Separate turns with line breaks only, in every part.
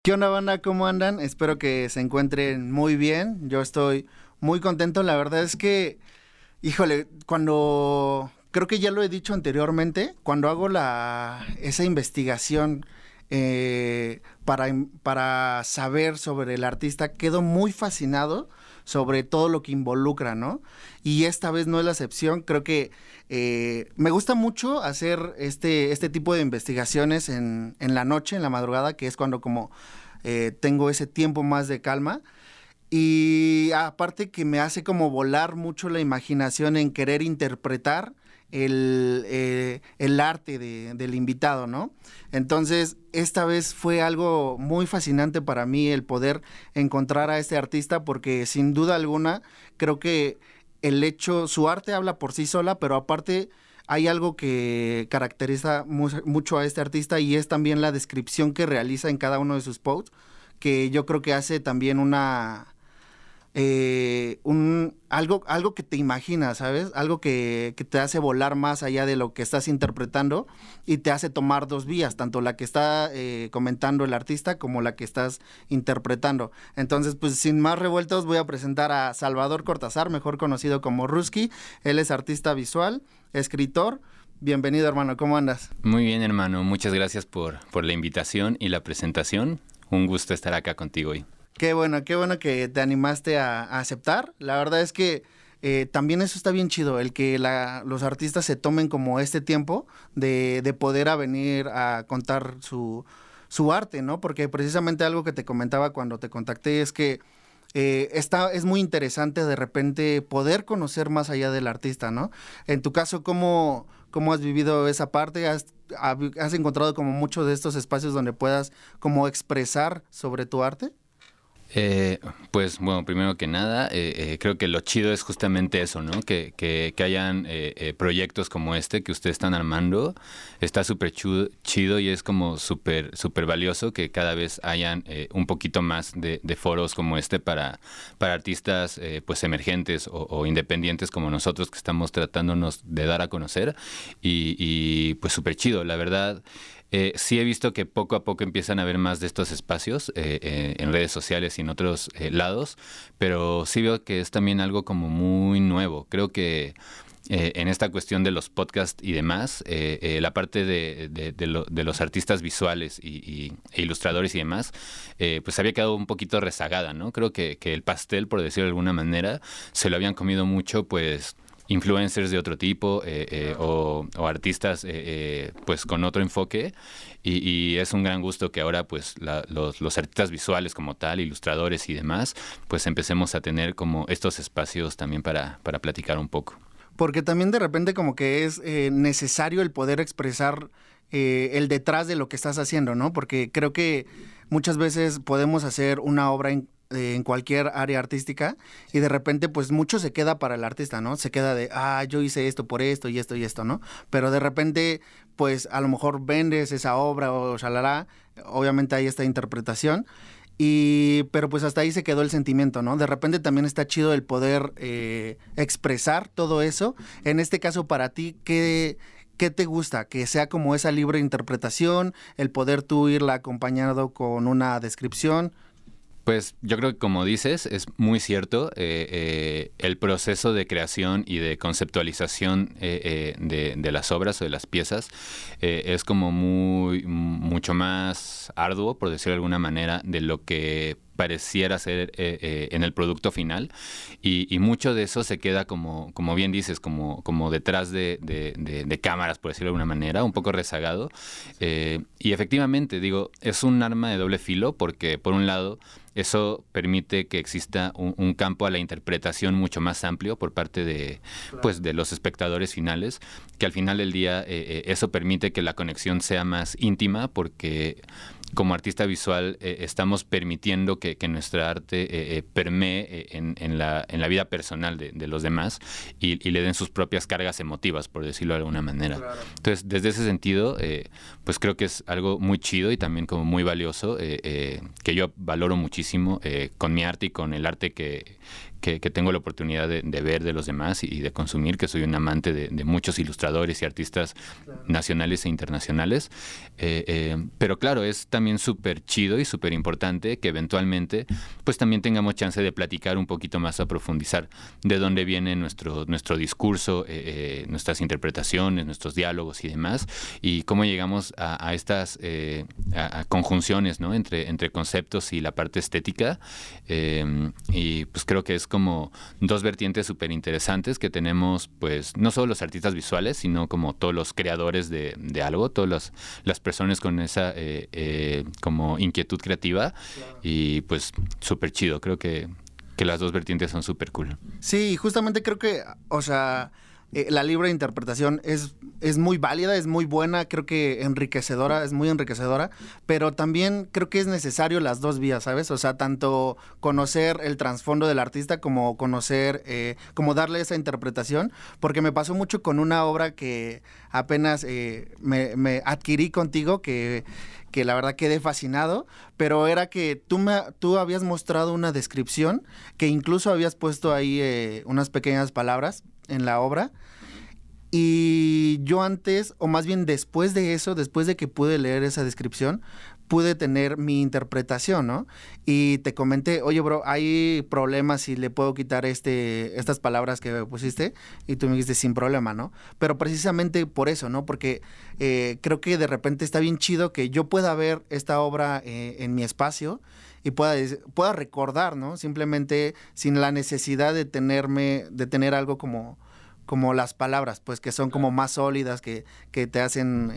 ¿Qué onda, banda? ¿Cómo andan? Espero que se encuentren muy bien. Yo estoy muy contento. La verdad es que, híjole, cuando, creo que ya lo he dicho anteriormente, cuando hago esa investigación para saber sobre el artista, quedo muy fascinado sobre todo lo que involucra, ¿no? Y esta vez no es la excepción. Creo que me gusta mucho hacer este tipo de investigaciones en la noche, en la madrugada, que es cuando como tengo ese tiempo más de calma. Y aparte que me hace como volar mucho la imaginación en querer interpretar el arte del invitado, ¿no? Entonces, esta vez fue algo muy fascinante para mí el poder encontrar a este artista porque sin duda alguna creo que su arte habla por sí sola, pero aparte hay algo que caracteriza mucho a este artista y es también la descripción que realiza en cada uno de sus posts, que yo creo que hace también algo que te imaginas, ¿sabes? Algo que te hace volar más allá de lo que estás interpretando y te hace tomar dos vías, tanto la que está comentando el artista como la que estás interpretando. Entonces, pues sin más revueltos, voy a presentar a Salvador Cortázar, mejor conocido como Ruski. Él es artista visual, escritor. Bienvenido, hermano, ¿cómo andas?
Muy bien, hermano. Muchas gracias por la invitación y la presentación. Un gusto estar acá contigo hoy.
Qué bueno que te animaste a aceptar. La verdad es que también eso está bien chido, el que los artistas se tomen como este tiempo de poder venir a contar su arte, ¿no? Porque precisamente algo que te comentaba cuando te contacté es que es muy interesante de repente poder conocer más allá del artista, ¿no? En tu caso, ¿cómo has vivido esa parte? ¿Has encontrado como muchos de estos espacios donde puedas como expresar sobre tu arte?
Pues bueno, primero que nada, creo que lo chido es justamente eso, ¿no? Que hayan proyectos como este que ustedes están armando. Está súper chido y es como súper valioso que cada vez hayan un poquito más de foros como este para artistas pues emergentes o independientes como nosotros que estamos tratándonos de dar a conocer y pues súper chido, la verdad. Sí he visto que poco a poco empiezan a haber más de estos espacios en redes sociales y en otros lados, pero sí veo que es también algo como muy nuevo. Creo que en esta cuestión de los podcasts y demás, la parte de los artistas visuales e ilustradores y demás, pues había quedado un poquito rezagada, ¿no? Creo que el pastel, por decirlo de alguna manera, se lo habían comido mucho, pues influencers de otro tipo o artistas pues con otro enfoque y es un gran gusto que ahora pues los artistas visuales como tal, ilustradores y demás, pues empecemos a tener como estos espacios también para platicar un poco.
Porque también de repente como que es necesario el poder expresar el detrás de lo que estás haciendo, ¿no? Porque creo que muchas veces podemos hacer una obra en cualquier área artística y de repente pues mucho se queda para el artista, ¿no? Se queda de, yo hice esto por esto y esto y esto, ¿no? Pero de repente pues a lo mejor vendes esa obra o shalala, obviamente hay esta interpretación. Pero pues hasta ahí se quedó el sentimiento, ¿no? De repente también está chido el poder expresar todo eso. En este caso, para ti, ¿qué te gusta? Que sea como esa libre interpretación, el poder tú irla acompañado con una descripción.
Pues yo creo que como dices, es muy cierto, el proceso de creación y de conceptualización de las obras o de las piezas es como mucho más arduo, por decirlo de alguna manera, de lo que pareciera ser en el producto final y mucho de eso se queda como bien dices, como detrás de cámaras, por decirlo de alguna manera, un poco rezagado y efectivamente, digo, es un arma de doble filo porque por un lado eso permite que exista un campo a la interpretación mucho más amplio por parte pues, de los espectadores finales, que al final del día eso permite que la conexión sea más íntima porque como artista visual estamos permitiendo que nuestra arte permee en la vida personal de los demás y le den sus propias cargas emotivas, por decirlo de alguna manera. Claro. Entonces, desde ese sentido, pues creo que es algo muy chido y también como muy valioso, que yo valoro muchísimo con mi arte y con el arte que que tengo la oportunidad de ver de los demás y de consumir, que soy un amante de muchos ilustradores y artistas nacionales e internacionales. Pero claro, es también súper chido y súper importante que eventualmente pues también tengamos chance de platicar un poquito más, a profundizar de dónde viene nuestro discurso, nuestras interpretaciones, nuestros diálogos y demás, y cómo llegamos a estas a conjunciones, ¿no? entre conceptos y la parte estética. Y pues creo que es como dos vertientes súper interesantes que tenemos, pues no solo los artistas visuales, sino como todos los creadores de algo, todas las personas con esa como inquietud creativa. Claro. Y pues súper chido, creo que las dos vertientes son súper cool.
Sí, justamente creo que, o sea, la libre interpretación es muy válida, es muy buena, creo que enriquecedora, es muy enriquecedora, pero también creo que es necesario las dos vías, ¿sabes? O sea, tanto conocer el trasfondo del artista como conocer, como darle esa interpretación, porque me pasó mucho con una obra que apenas me adquirí contigo, que la verdad quedé fascinado, pero era que tú habías mostrado una descripción, que incluso habías puesto ahí unas pequeñas palabras en la obra, y yo antes, o más bien después de eso, después de que pude leer esa descripción, pude tener mi interpretación, ¿no? Y te comenté, oye, bro, hay problemas si le puedo quitar estas palabras que pusiste, y tú me dijiste sin problema, ¿no? Pero precisamente por eso, ¿no? Porque creo que de repente está bien chido que yo pueda ver esta obra en mi espacio y pueda recordar, ¿no? Simplemente sin la necesidad de tener algo como las palabras, pues que son como más sólidas, que te hacen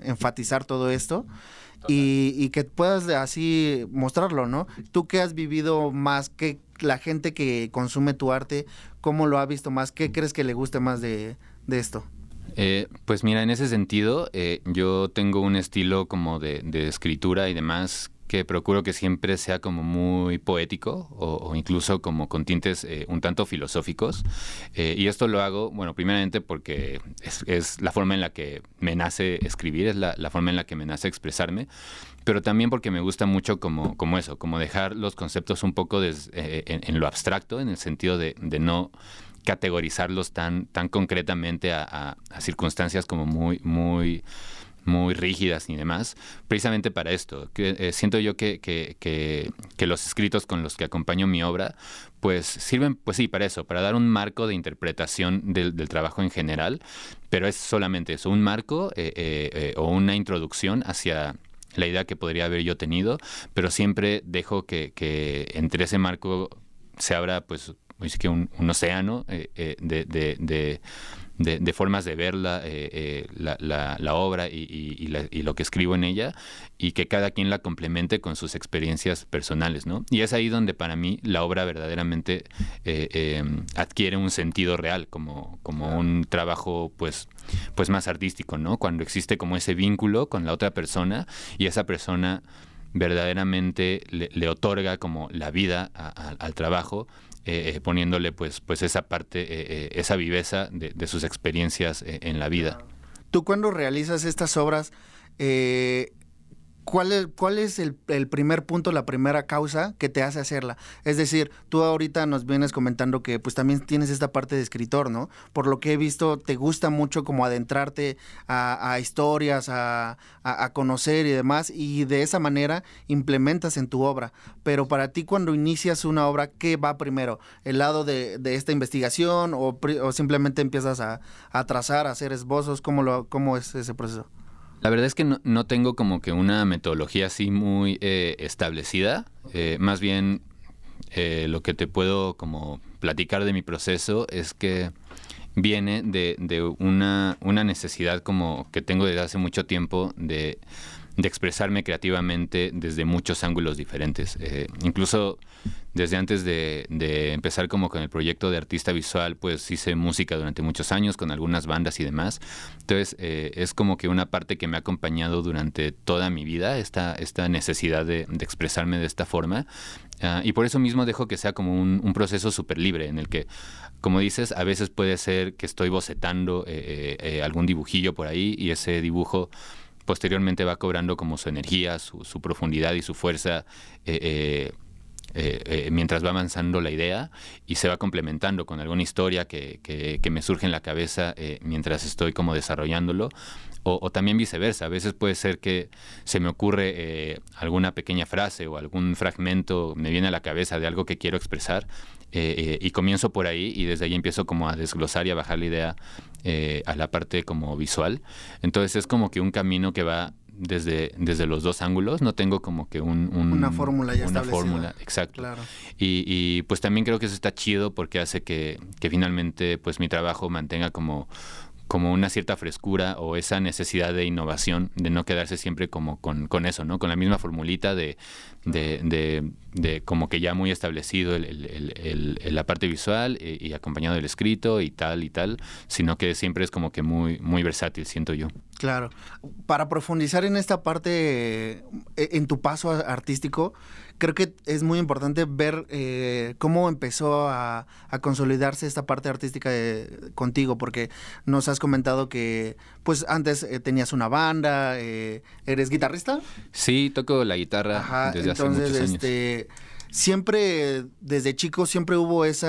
enfatizar todo esto. Y que puedas así mostrarlo, ¿no? Tú que has vivido más, que la gente que consume tu arte, ¿cómo lo ha visto más? ¿Qué crees que le guste más de esto?
Pues mira, en ese sentido, yo tengo un estilo como de escritura y demás que procuro que siempre sea como muy poético o incluso como con tintes un tanto filosóficos. Y esto lo hago, bueno, primeramente porque es la forma en la que me nace escribir, es la forma en la que me nace expresarme, pero también porque me gusta mucho como eso, como dejar los conceptos un poco en lo abstracto, en el sentido de no categorizarlos tan concretamente a circunstancias como muy rígidas y demás, precisamente para esto. Siento yo que los escritos con los que acompaño mi obra, pues sirven, pues sí, para eso, para dar un marco de interpretación del trabajo en general, pero es solamente eso, un marco o una introducción hacia la idea que podría haber yo tenido, pero siempre dejo que entre ese marco se abra, pues, que un océano de formas de ver la obra y lo que escribo en ella, y que cada quien la complemente con sus experiencias personales, ¿no? Y es ahí donde para mí la obra verdaderamente adquiere un sentido real, como un trabajo pues más artístico, ¿no? Cuando existe como ese vínculo con la otra persona y esa persona verdaderamente le otorga como la vida al trabajo, poniéndole pues esa parte, esa viveza de sus experiencias en la vida.
Tú cuando realizas estas obras, ¿cuál es el primer punto, la primera causa que te hace hacerla? Es decir, tú ahorita nos vienes comentando que pues también tienes esta parte de escritor, ¿no? Por lo que he visto, te gusta mucho como adentrarte a historias, a conocer y demás, y de esa manera implementas en tu obra. Pero para ti, cuando inicias una obra, ¿qué va primero? ¿El lado de esta investigación o simplemente empiezas a trazar, a hacer esbozos? ¿Cómo es ese proceso?
La verdad es que no tengo como que una metodología así muy establecida. Más bien lo que te puedo como platicar de mi proceso es que viene de una necesidad como que tengo desde hace mucho tiempo de expresarme creativamente desde muchos ángulos diferentes. Incluso desde antes de empezar como con el proyecto de artista visual, pues hice música durante muchos años con algunas bandas y demás. Entonces es como que una parte que me ha acompañado durante toda mi vida, esta necesidad de expresarme de esta forma. Y por eso mismo dejo que sea como un proceso súper libre, en el que, como dices, a veces puede ser que estoy bocetando algún dibujillo por ahí, y ese dibujo posteriormente va cobrando como su energía, su profundidad y su fuerza mientras va avanzando la idea y se va complementando con alguna historia que me surge en la cabeza mientras estoy como desarrollándolo. O también viceversa, a veces puede ser que se me ocurre alguna pequeña frase o algún fragmento me viene a la cabeza de algo que quiero expresar y comienzo por ahí y desde ahí empiezo como a desglosar y a bajar la idea a la parte como visual. Entonces es como que un camino que va desde los dos ángulos, no tengo como que
una fórmula ya
una
establecida.
fórmula, exacto.
Claro.
Y pues también creo que eso está chido porque hace que finalmente pues mi trabajo mantenga como una cierta frescura o esa necesidad de innovación, de no quedarse siempre como con eso, ¿no? Con la misma formulita de como que ya muy establecido la parte visual y acompañado del escrito y tal, sino que siempre es como que muy, muy versátil, siento yo.
Claro. Para profundizar en esta parte, en tu paso artístico, creo que es muy importante ver cómo empezó a consolidarse esta parte artística contigo, porque nos has comentado que pues antes tenías una banda, ¿eres guitarrista?
Sí, toco la guitarra desde hace muchos años.
Siempre, desde chico, siempre hubo ese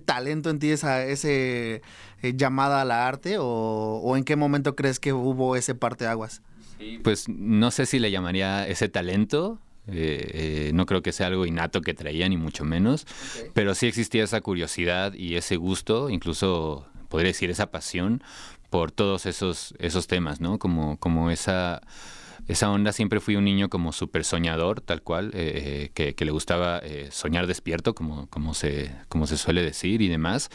talento en ti, ese llamada a la arte, o en qué momento crees que hubo ese parteaguas?
Sí, pues no sé si le llamaría ese talento. No creo que sea algo innato que traía, ni mucho menos, pero sí existía esa curiosidad y ese gusto, incluso podría decir esa pasión por todos esos temas, ¿no? Como esa onda. Siempre fui un niño como súper soñador, tal cual, que le gustaba soñar despierto, como se suele decir y demás.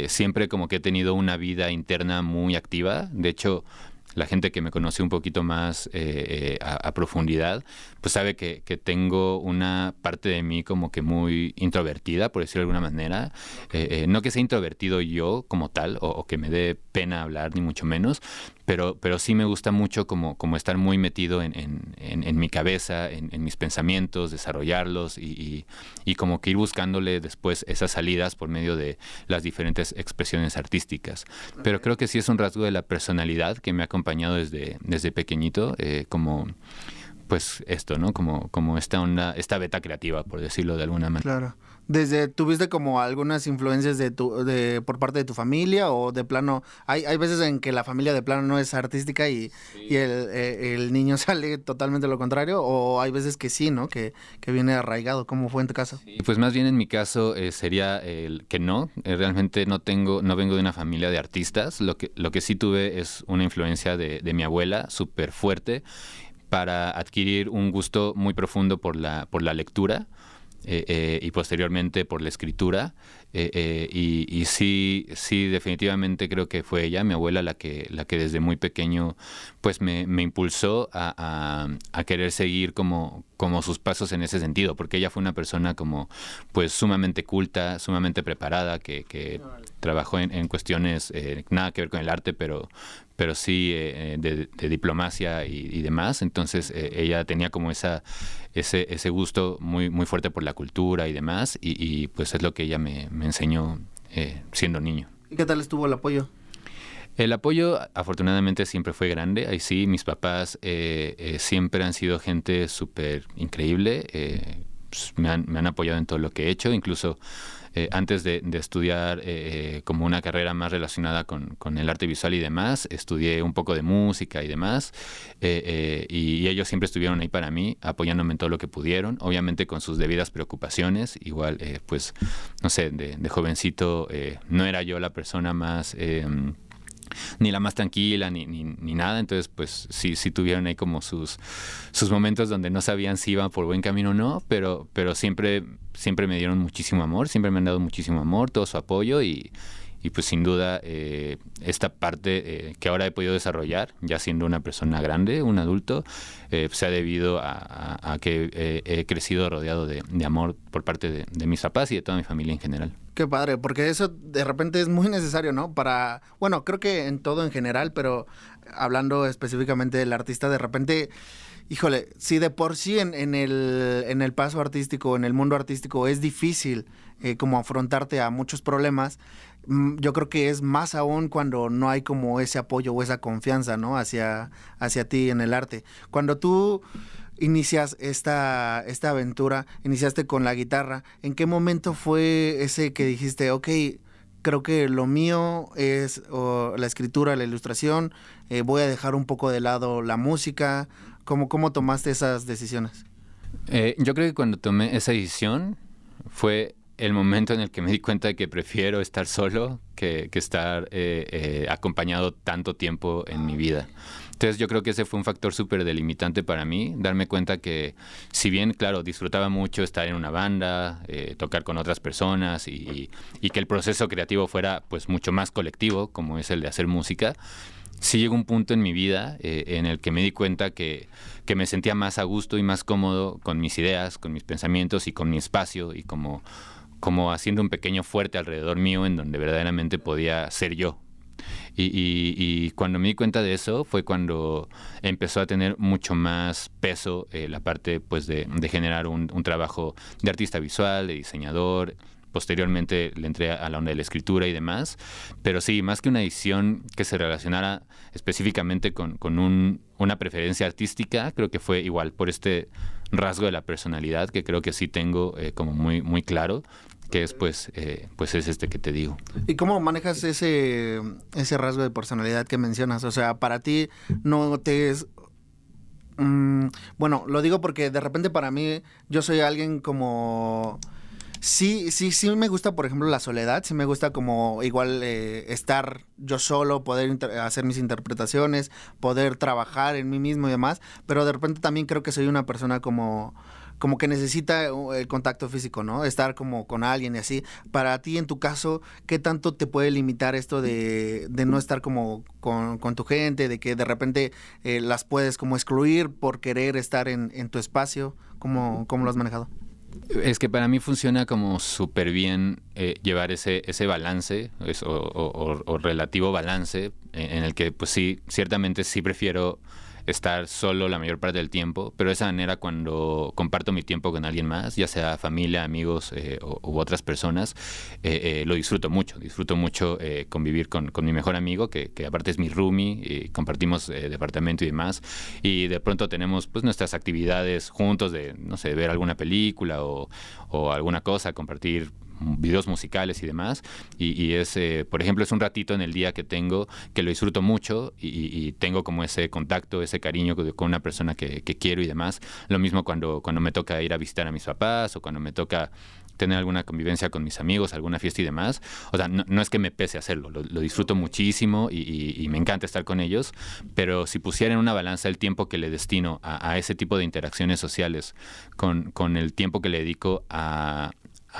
Siempre como que he tenido una vida interna muy activa. De hecho, la gente que me conoce un poquito más a profundidad, pues sabe que tengo una parte de mí como que muy introvertida, por decirlo de alguna manera. No que sea introvertido yo como tal, o que me dé pena hablar, ni mucho menos, pero sí me gusta mucho como estar muy metido en mi cabeza, en mis pensamientos, desarrollarlos y como que ir buscándole después esas salidas por medio de las diferentes expresiones artísticas. Pero creo que sí es un rasgo de la personalidad que me ha acompañado desde pequeñito, como pues esto, ¿no? Como esta onda, esta beta creativa, por decirlo de alguna manera.
Claro. ¿Tuviste como algunas influencias por parte de tu familia, o de plano, hay veces en que la familia de plano no es artística y el niño sale totalmente lo contrario, o hay veces que sí, ¿no? Que viene arraigado? ¿Cómo fue en tu caso?
Sí, pues más bien en mi caso sería el que no, realmente no vengo de una familia de artistas. Lo que sí tuve es una influencia de mi abuela súper fuerte para adquirir un gusto muy profundo por la lectura. Y posteriormente por la escritura, y sí definitivamente creo que fue ella, mi abuela, la que desde muy pequeño pues me impulsó a querer seguir como sus pasos en ese sentido, porque ella fue una persona como pues sumamente culta, sumamente preparada, que trabajó en cuestiones nada que ver con el arte, pero sí de diplomacia y demás. Entonces ella tenía como ese gusto muy, muy fuerte por la cultura y demás, y pues es lo que ella me enseñó siendo niño.
¿Y qué tal estuvo el apoyo?
El apoyo afortunadamente siempre fue grande. Ahí sí, mis papás siempre han sido gente súper increíble. Pues me han apoyado en todo lo que he hecho, incluso antes de estudiar como una carrera más relacionada con el arte visual y demás, estudié un poco de música y demás, y ellos siempre estuvieron ahí para mí, apoyándome en todo lo que pudieron, obviamente con sus debidas preocupaciones. Igual, pues, no sé, de jovencito no era yo la persona más ni la más tranquila, ni nada. Entonces, pues sí tuvieron ahí como sus momentos donde no sabían si iban por buen camino o no, pero siempre me dieron muchísimo amor, siempre me han dado muchísimo amor, todo su apoyo, y pues sin duda esta parte que ahora he podido desarrollar, ya siendo una persona grande, un adulto, se ha debido a que he crecido rodeado de amor por parte de mis papás y de toda mi familia en general.
Qué padre, porque eso de repente es muy necesario, ¿no? Bueno, creo que en todo en general, pero hablando específicamente del artista, de repente, híjole, si de por sí en el paso artístico, en el mundo artístico es difícil como afrontarte a muchos problemas, yo creo que es más aún cuando no hay como ese apoyo o esa confianza, ¿no? Hacia ti en el arte. Cuando tú inicias esta aventura, iniciaste con la guitarra. ¿En qué momento fue ese que dijiste, ok, creo que lo mío es la escritura, la ilustración, voy a dejar un poco de lado la música? ¿Cómo tomaste esas decisiones?
Yo creo que cuando tomé esa decisión fue el momento en el que me di cuenta de que prefiero estar solo que estar acompañado tanto tiempo en mi vida. Entonces yo creo que ese fue un factor súper delimitante para mí, darme cuenta que si bien, claro, disfrutaba mucho estar en una banda, tocar con otras personas y que el proceso creativo fuera pues mucho más colectivo, como es el de hacer música, sí llegó un punto en mi vida en el que me di cuenta que me sentía más a gusto y más cómodo con mis ideas, con mis pensamientos y con mi espacio y como haciendo un pequeño fuerte alrededor mío en donde verdaderamente podía ser yo. Y cuando me di cuenta de eso fue cuando empezó a tener mucho más peso la parte pues de generar un trabajo de artista visual, de diseñador. Posteriormente le entré a la onda de la escritura y demás, pero sí, más que una edición que se relacionara específicamente con una preferencia artística, creo que fue igual por este rasgo de la personalidad que creo que sí tengo como muy, muy claro, que es pues es este que te digo.
¿Y cómo manejas ese rasgo de personalidad que mencionas? O sea, para ti no te es... bueno, lo digo porque de repente para mí yo soy alguien como... Sí me gusta, por ejemplo, la soledad, sí me gusta como igual estar yo solo, poder hacer mis interpretaciones, poder trabajar en mí mismo y demás, pero de repente también creo que soy una persona como que necesita el contacto físico, ¿no? Estar como con alguien y así. Para ti, en tu caso, ¿qué tanto te puede limitar esto de no estar como con tu gente, de que de repente las puedes como excluir por querer estar en tu espacio? ¿Cómo lo has manejado?
Es que para mí funciona como súper bien llevar ese balance o relativo balance en el que pues sí, ciertamente sí prefiero estar solo la mayor parte del tiempo, pero de esa manera cuando comparto mi tiempo con alguien más, ya sea familia, amigos u otras personas, lo disfruto mucho convivir con mi mejor amigo, que aparte es mi roomie, y compartimos departamento y demás, y de pronto tenemos pues nuestras actividades juntos de, no sé, ver alguna película o alguna cosa, compartir videos musicales y demás, y es, por ejemplo, es un ratito en el día que tengo que lo disfruto mucho y tengo como ese contacto, ese cariño con una persona que quiero y demás. Lo mismo cuando me toca ir a visitar a mis papás o cuando me toca tener alguna convivencia con mis amigos, alguna fiesta y demás. O sea, no es que me pese hacerlo, lo disfruto muchísimo y me encanta estar con ellos, pero si pusiera en una balanza el tiempo que le destino a ese tipo de interacciones sociales con el tiempo que le dedico a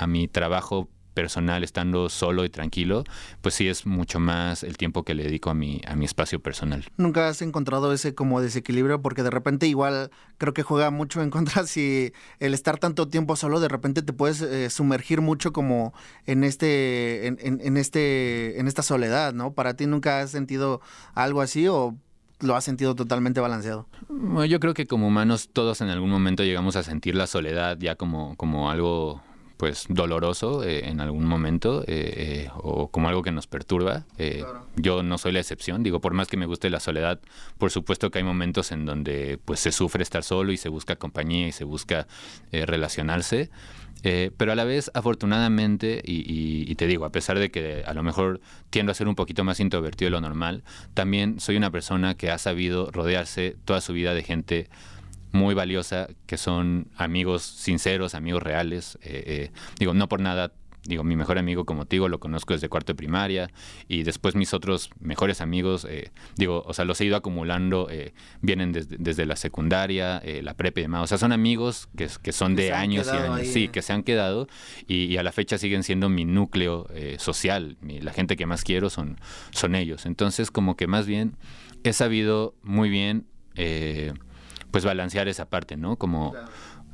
mi trabajo personal estando solo y tranquilo, pues sí es mucho más el tiempo que le dedico a mi espacio personal.
¿Nunca has encontrado ese como desequilibrio? Porque de repente igual creo que juega mucho en contra si el estar tanto tiempo solo, de repente te puedes sumergir mucho como en esta soledad, ¿no? ¿Para ti nunca has sentido algo así o lo has sentido totalmente balanceado?
Bueno, yo creo que como humanos todos en algún momento llegamos a sentir la soledad ya como algo pues doloroso en algún momento o como algo que nos perturba. Claro. Yo no soy la excepción, digo, por más que me guste la soledad, por supuesto que hay momentos en donde pues se sufre estar solo y se busca compañía y se busca relacionarse, pero a la vez afortunadamente y te digo, a pesar de que a lo mejor tiendo a ser un poquito más introvertido de lo normal, también soy una persona que ha sabido rodearse toda su vida de gente muy valiosa, que son amigos sinceros, amigos reales. Digo, no por nada, digo, mi mejor amigo, como te digo, lo conozco desde cuarto de primaria, y después mis otros mejores amigos, digo, o sea, los he ido acumulando, vienen desde la secundaria, la prepa y demás. O sea, son amigos que son de años y años, sí, que se han quedado, y a la fecha siguen siendo mi núcleo social. La gente que más quiero son ellos. Entonces, como que más bien he sabido muy bien pues balancear esa parte, ¿no? Como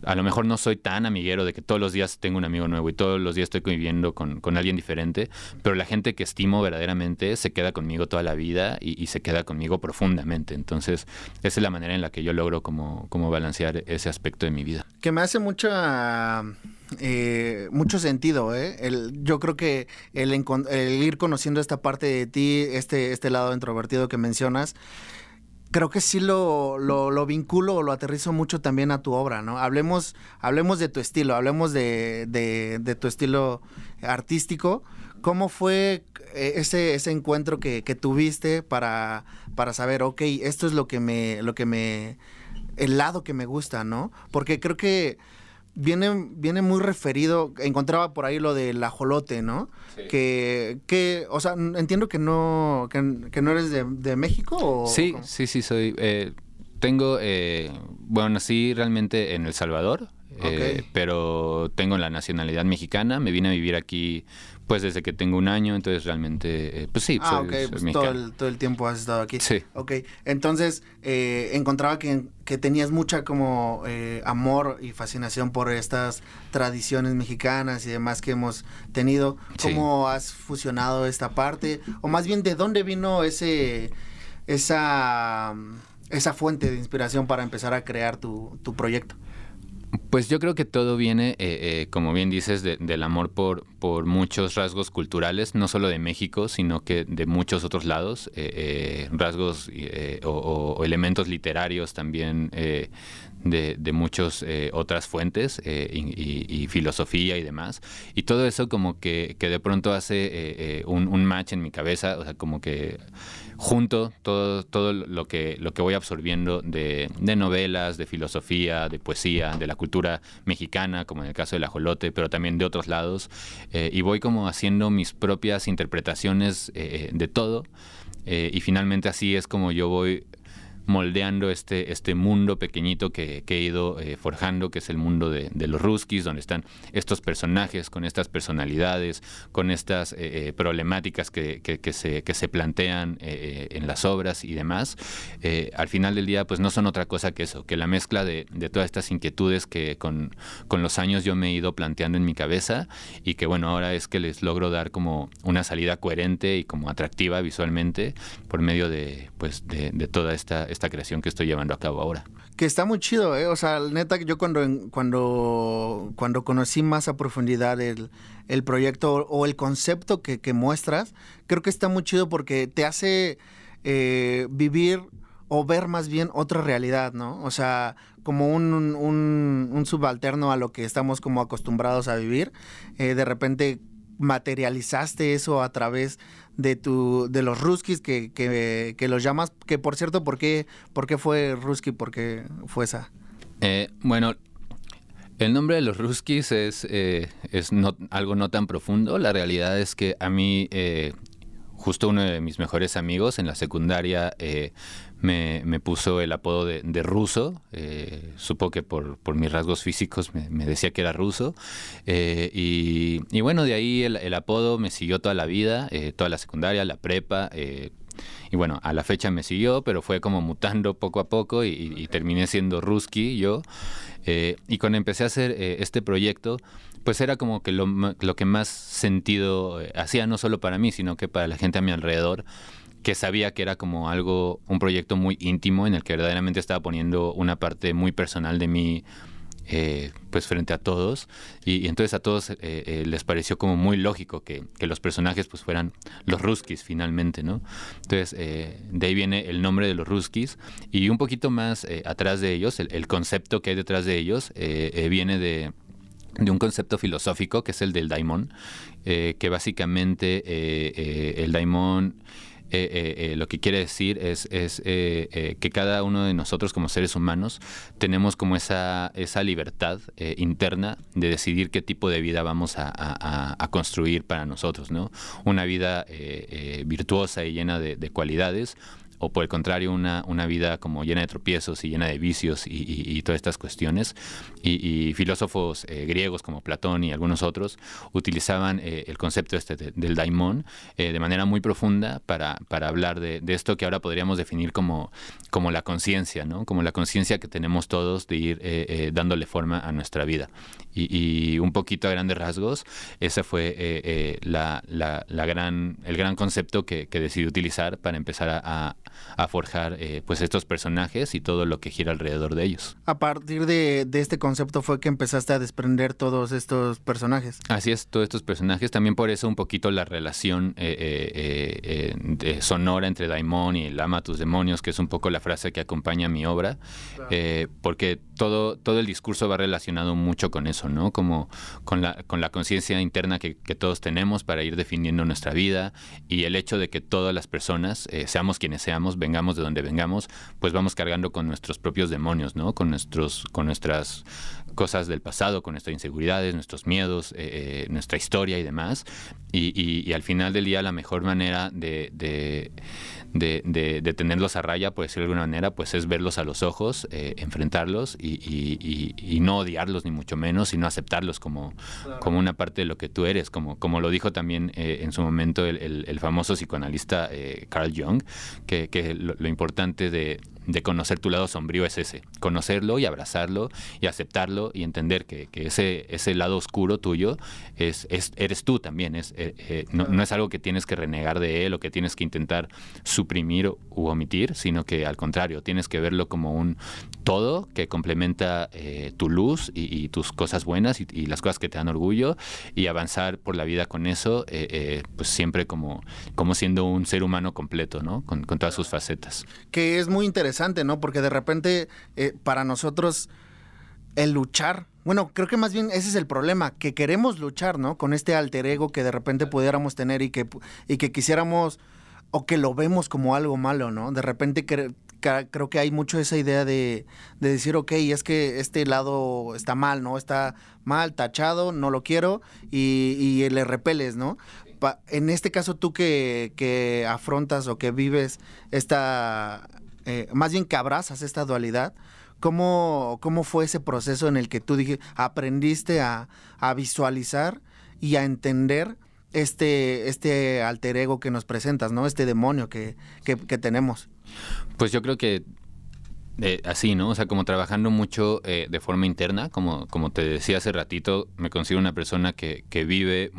a lo mejor no soy tan amiguero de que todos los días tengo un amigo nuevo y todos los días estoy conviviendo con alguien diferente, pero la gente que estimo verdaderamente se queda conmigo toda la vida y se queda conmigo profundamente. Entonces, esa es la manera en la que yo logro como balancear ese aspecto de mi vida.
Que me hace mucho sentido, yo creo que el ir conociendo esta parte de ti, este lado introvertido que mencionas, creo que sí lo vinculo o lo aterrizo mucho también a tu obra, ¿no? Hablemos de tu estilo, hablemos de tu estilo artístico. ¿Cómo fue ese encuentro que tuviste para saber, ok, esto es el lado que me gusta, ¿no? Porque creo que viene muy referido, encontraba por ahí lo del ajolote, ¿no? Sí. O sea, entiendo que no eres de México, ¿o?
Sí, sí, soy. Nací realmente en El Salvador, okay. Pero tengo la nacionalidad mexicana, me vine a vivir aquí pues desde que tengo un año, entonces realmente, pues sí, soy
pues
mexicano.
todo el tiempo has estado aquí.
Sí.
Ok, entonces encontraba que tenías mucha como amor y fascinación por estas tradiciones mexicanas y demás que hemos tenido. ¿Cómo sí. has fusionado esta parte? O más bien, ¿de dónde vino esa fuente de inspiración para empezar a crear tu proyecto?
Pues yo creo que todo viene, como bien dices, del amor por muchos rasgos culturales, no solo de México, sino que de muchos otros lados, rasgos o elementos literarios también de muchas otras fuentes y filosofía y demás. Y todo eso como que de pronto hace un match en mi cabeza, o sea, como que junto todo lo que voy absorbiendo de novelas, de filosofía, de poesía, de la cultura mexicana, como en el caso del ajolote, pero también de otros lados, y voy como haciendo mis propias interpretaciones de todo, y finalmente así es como yo voy moldeando este mundo pequeñito que he ido forjando, que es el mundo de los Ruskis, donde están estos personajes con estas personalidades, con estas problemáticas que se plantean en las obras y demás. Al final del día, pues no son otra cosa que eso, que la mezcla de todas estas inquietudes que con los años yo me he ido planteando en mi cabeza, y que bueno, ahora es que les logro dar como una salida coherente y como atractiva visualmente por medio de toda esta creación que estoy llevando a cabo ahora.
Que está muy chido, o sea, neta, yo cuando conocí más a profundidad el proyecto o el concepto que muestras, creo que está muy chido porque te hace vivir o ver más bien otra realidad, ¿no? O sea, como un subalterno a lo que estamos como acostumbrados a vivir. De repente materializaste eso a través de los Ruskis que los llamas, que por cierto, ¿por qué fue Ruski? ¿Por qué fue esa?
Bueno, el nombre de los Ruskis es algo no tan profundo. La realidad es que a mí, justo uno de mis mejores amigos en la secundaria me puso el apodo de ruso. Supo que por mis rasgos físicos me decía que era ruso. Y bueno, de ahí el apodo me siguió toda la vida, toda la secundaria, la prepa. Y bueno, a la fecha me siguió, pero fue como mutando poco a poco y terminé siendo Ruski yo. Y cuando empecé a hacer este proyecto, pues era como que lo que más sentido hacía, no solo para mí, sino que para la gente a mi alrededor, que sabía que era como un proyecto muy íntimo en el que verdaderamente estaba poniendo una parte muy personal de mí, pues frente a todos, y entonces a todos les pareció como muy lógico que los personajes pues fueran los Ruskis finalmente, ¿no? Entonces de ahí viene el nombre de los Ruskis, y un poquito más atrás de ellos, el concepto que hay detrás de ellos viene de un concepto filosófico que es el del daimón, que básicamente el daimón lo que quiere decir es que cada uno de nosotros como seres humanos tenemos como esa libertad interna de decidir qué tipo de vida vamos a construir para nosotros, ¿no? Una vida virtuosa y llena de cualidades, o por el contrario una vida como llena de tropiezos y llena de vicios y todas estas cuestiones. Y filósofos griegos como Platón y algunos otros utilizaban el concepto del daimón de manera muy profunda para hablar de esto que ahora podríamos definir como la conciencia, ¿no? Como la conciencia que tenemos todos de ir dándole forma a nuestra vida. Y un poquito a grandes rasgos, ese fue el gran concepto que decidí utilizar para empezar a a forjar pues estos personajes y todo lo que gira alrededor de ellos.
A partir de este concepto fue que empezaste a desprender todos estos personajes.
Así es, todos estos personajes. También por eso un poquito la relación sonora entre Daimon y el ama a tus demonios, que es un poco la frase que acompaña mi obra, claro. Porque todo el discurso va relacionado mucho con eso, ¿no? Como con la conciencia interna que todos tenemos para ir definiendo nuestra vida, y el hecho de que todas las personas, seamos quienes seamos, vengamos de donde vengamos, pues vamos cargando con nuestros propios demonios, ¿no? Con nuestras cosas del pasado, con nuestras inseguridades, nuestros miedos, nuestra historia y demás. Y al final del día la mejor manera de tenerlos a raya, por decirlo de alguna manera, pues es verlos a los ojos, enfrentarlos y no odiarlos ni mucho menos, sino aceptarlos como una parte de lo que tú eres, como lo dijo también en su momento el famoso psicoanalista Carl Jung, que lo importante de conocer tu lado sombrío es ese, conocerlo y abrazarlo y aceptarlo y entender que ese lado oscuro tuyo eres tú también, no es algo que tienes que renegar de él o que tienes que intentar suprimir u omitir, sino que al contrario, tienes que verlo como un todo que complementa tu luz y tus cosas buenas y las cosas que te dan orgullo, y avanzar por la vida con eso, pues siempre como siendo un ser humano completo, ¿no? Con todas sus facetas.
Que es muy interesante, ¿no? Porque de repente para nosotros el luchar, bueno, creo que más bien ese es el problema, que queremos luchar, ¿no? Con este alter ego que de repente pudiéramos tener y que quisiéramos, o que lo vemos como algo malo, ¿no? De repente creo que hay mucho esa idea de decir, ok, es que este lado está mal, ¿no? Está mal, tachado, no lo quiero, y le repeles, ¿no? En este caso, tú que afrontas o que vives más bien que abrazas esta dualidad, ¿cómo fue ese proceso en el que tú aprendiste a visualizar y a entender este alter ego que nos presentas, ¿no? Este demonio que tenemos?
Pues yo creo que así, ¿no? O sea, como trabajando mucho de forma interna, como te decía hace ratito, me considero una persona que vive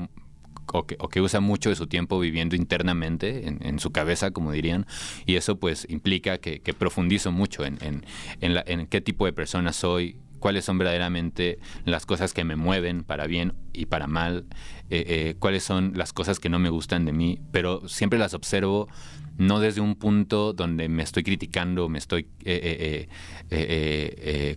o que usa mucho de su tiempo viviendo internamente, en su cabeza, como dirían, y eso pues implica que profundizo mucho en qué tipo de persona soy, cuáles son verdaderamente las cosas que me mueven para bien y para mal, cuáles son las cosas que no me gustan de mí, pero siempre las observo no desde un punto donde me estoy criticando, me estoy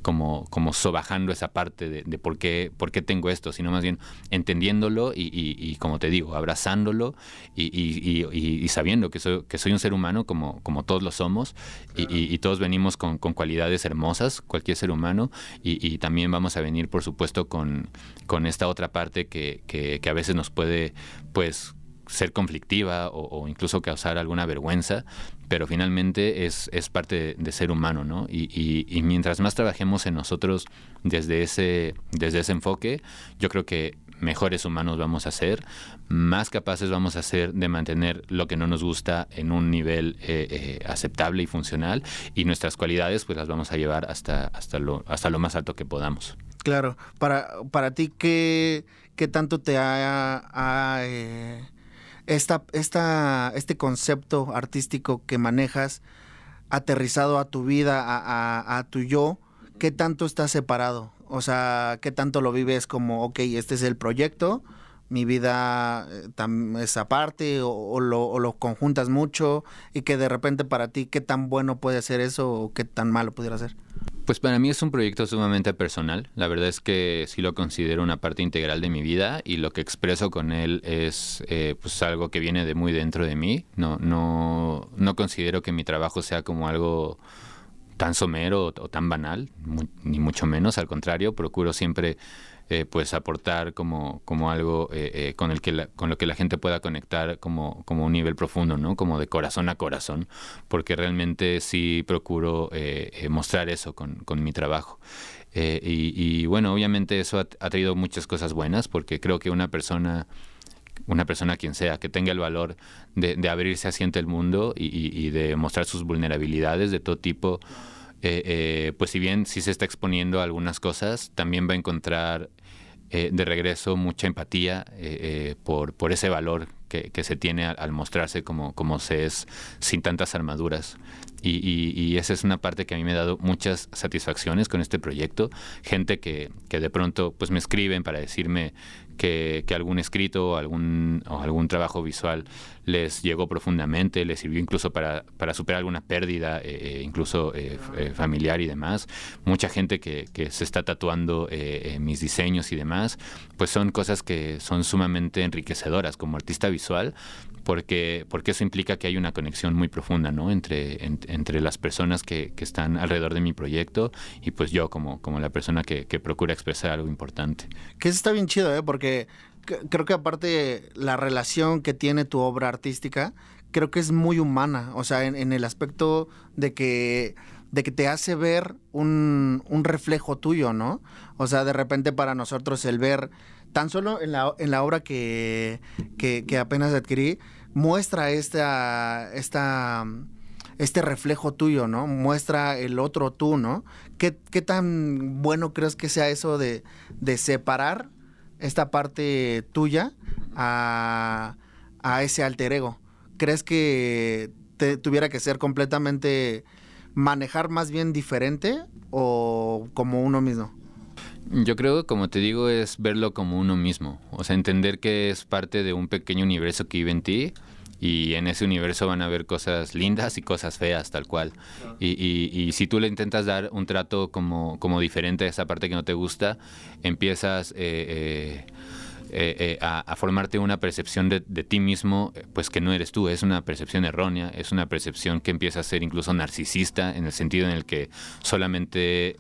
como sobajando esa parte de por qué tengo esto, sino más bien entendiéndolo y como te digo, abrazándolo y sabiendo que soy un ser humano como todos lo somos, y todos venimos con cualidades hermosas, cualquier ser humano, y también vamos a venir, por supuesto, con esta otra parte que a veces nos puede, pues, ser conflictiva o incluso causar alguna vergüenza, pero finalmente es parte de ser humano, ¿no? Y mientras más trabajemos en nosotros desde ese enfoque, yo creo que mejores humanos vamos a ser, más capaces vamos a ser de mantener lo que no nos gusta en un nivel aceptable y funcional, y nuestras cualidades pues las vamos a llevar hasta lo más alto que podamos.
Claro. Para ti, ¿qué tanto te este concepto artístico que manejas aterrizado a tu vida, a tu yo, qué tanto está separado? O sea, ¿qué tanto lo vives como, ok, este es el proyecto, mi vida es aparte, o lo conjuntas mucho, y que de repente para ti, ¿qué tan bueno puede ser eso o qué tan malo pudiera ser?
Pues para mí es un proyecto sumamente personal. La verdad es que sí lo considero una parte integral de mi vida, y lo que expreso con él es pues algo que viene de muy dentro de mí. No considero que mi trabajo sea como algo tan somero o tan banal, ni mucho menos. Al contrario, procuro siempre pues aportar como algo con lo que la gente pueda conectar como un nivel profundo, ¿no? Como de corazón a corazón, porque realmente sí procuro mostrar eso con mi trabajo. Y bueno, obviamente eso ha traído muchas cosas buenas, porque creo que una persona quien sea, que tenga el valor de abrirse así ante el mundo y de mostrar sus vulnerabilidades de todo tipo, pues si bien sí se está exponiendo a algunas cosas, también va a encontrar de regreso mucha empatía por ese valor que se tiene al mostrarse como se es sin tantas armaduras. Y esa es una parte que a mí me ha dado muchas satisfacciones con este proyecto. Gente que de pronto pues me escriben para decirme que algún escrito o algún trabajo visual les llegó profundamente, les sirvió incluso para superar alguna pérdida, incluso familiar y demás. Mucha gente que se está tatuando mis diseños y demás, pues son cosas que son sumamente enriquecedoras como artista visual, porque eso implica que hay una conexión muy profunda, ¿no? entre las personas que están alrededor de mi proyecto y pues yo como la persona que procura expresar algo importante.
Que eso está bien chido, porque creo que aparte la relación que tiene tu obra artística, creo que es muy humana, o sea, en el aspecto de que te hace ver un reflejo tuyo, ¿no? O sea, de repente para nosotros el ver, tan solo en la obra que apenas adquirí, muestra este reflejo tuyo, ¿no? Muestra el otro tú, ¿no? ¿Qué tan bueno crees que sea eso de separar esta parte tuya a ese alter ego? ¿Crees que tuviera que ser completamente manejar más bien diferente o como uno mismo?
Yo creo, como te digo, es verlo como uno mismo. O sea, entender que es parte de un pequeño universo que vive en ti y en ese universo van a haber cosas lindas y cosas feas, tal cual. Y si tú le intentas dar un trato como diferente a esa parte que no te gusta, empiezas a formarte una percepción de ti mismo, pues que no eres tú, es una percepción errónea, es una percepción que empieza a ser incluso narcisista, en el sentido en el que solamente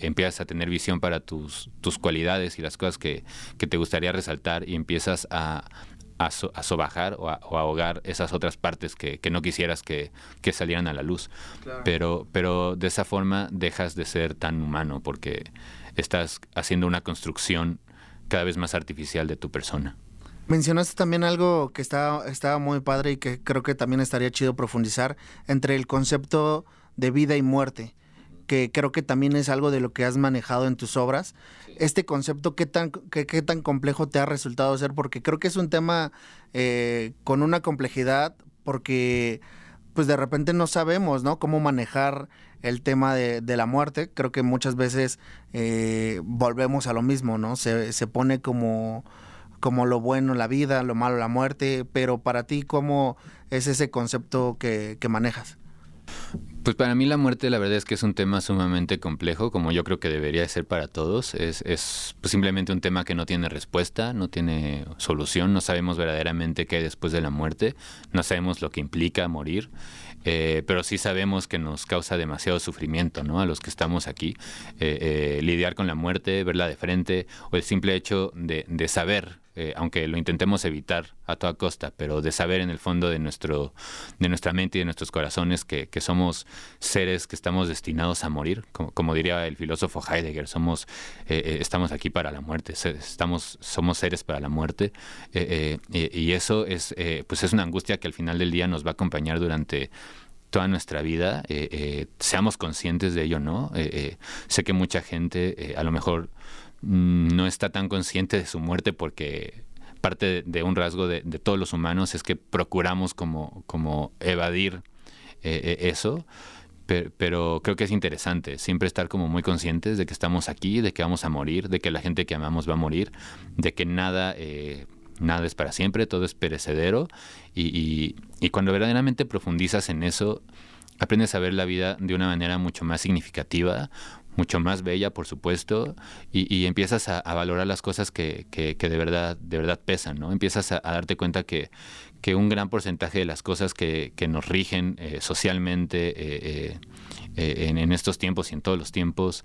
empiezas a tener visión para tus cualidades y las cosas que te gustaría resaltar, y empiezas a sobajar o a ahogar esas otras partes que no quisieras que salieran a la luz. Claro. Pero de esa forma dejas de ser tan humano, porque estás haciendo una construcción cada vez más artificial de tu persona.
Mencionaste también algo que estaba muy padre y que creo que también estaría chido profundizar, entre el concepto de vida y muerte, que creo que también es algo de lo que has manejado en tus obras. Sí. Este concepto, ¿qué tan complejo te ha resultado ser? Porque creo que es un tema con una complejidad, porque pues de repente no sabemos, ¿no?, cómo manejar el tema de la muerte. Creo que muchas veces volvemos a lo mismo, ¿no? Se pone como lo bueno la vida, lo malo la muerte, pero para ti, ¿cómo es ese concepto que manejas?
Pues para mí la muerte, la verdad es que es un tema sumamente complejo, como yo creo que debería ser para todos. Es pues simplemente un tema que no tiene respuesta, no tiene solución, no sabemos verdaderamente qué hay después de la muerte, no sabemos lo que implica morir, pero sí sabemos que nos causa demasiado sufrimiento, ¿no?, a los que estamos aquí. Lidiar con la muerte, verla de frente, o el simple hecho de saber, aunque lo intentemos evitar a toda costa, pero de saber en el fondo de nuestra mente y de nuestros corazones que somos seres que estamos destinados a morir, como diría el filósofo Heidegger, estamos aquí para la muerte, somos seres para la muerte, y eso pues es una angustia que al final del día nos va a acompañar durante toda nuestra vida, seamos conscientes de ello, ¿no? Sé que mucha gente a lo mejor no está tan consciente de su muerte, porque parte de un rasgo de todos los humanos es que procuramos como evadir eso, pero creo que es interesante siempre estar como muy conscientes de que estamos aquí, de que vamos a morir, de que la gente que amamos va a morir, de que nada es para siempre, todo es perecedero, y cuando verdaderamente profundizas en eso, aprendes a ver la vida de una manera mucho más significativa, mucho más bella, por supuesto, y empiezas a valorar las cosas que de verdad pesan, ¿no? Empiezas a darte cuenta que un gran porcentaje de las cosas que nos rigen socialmente en estos tiempos y en todos los tiempos,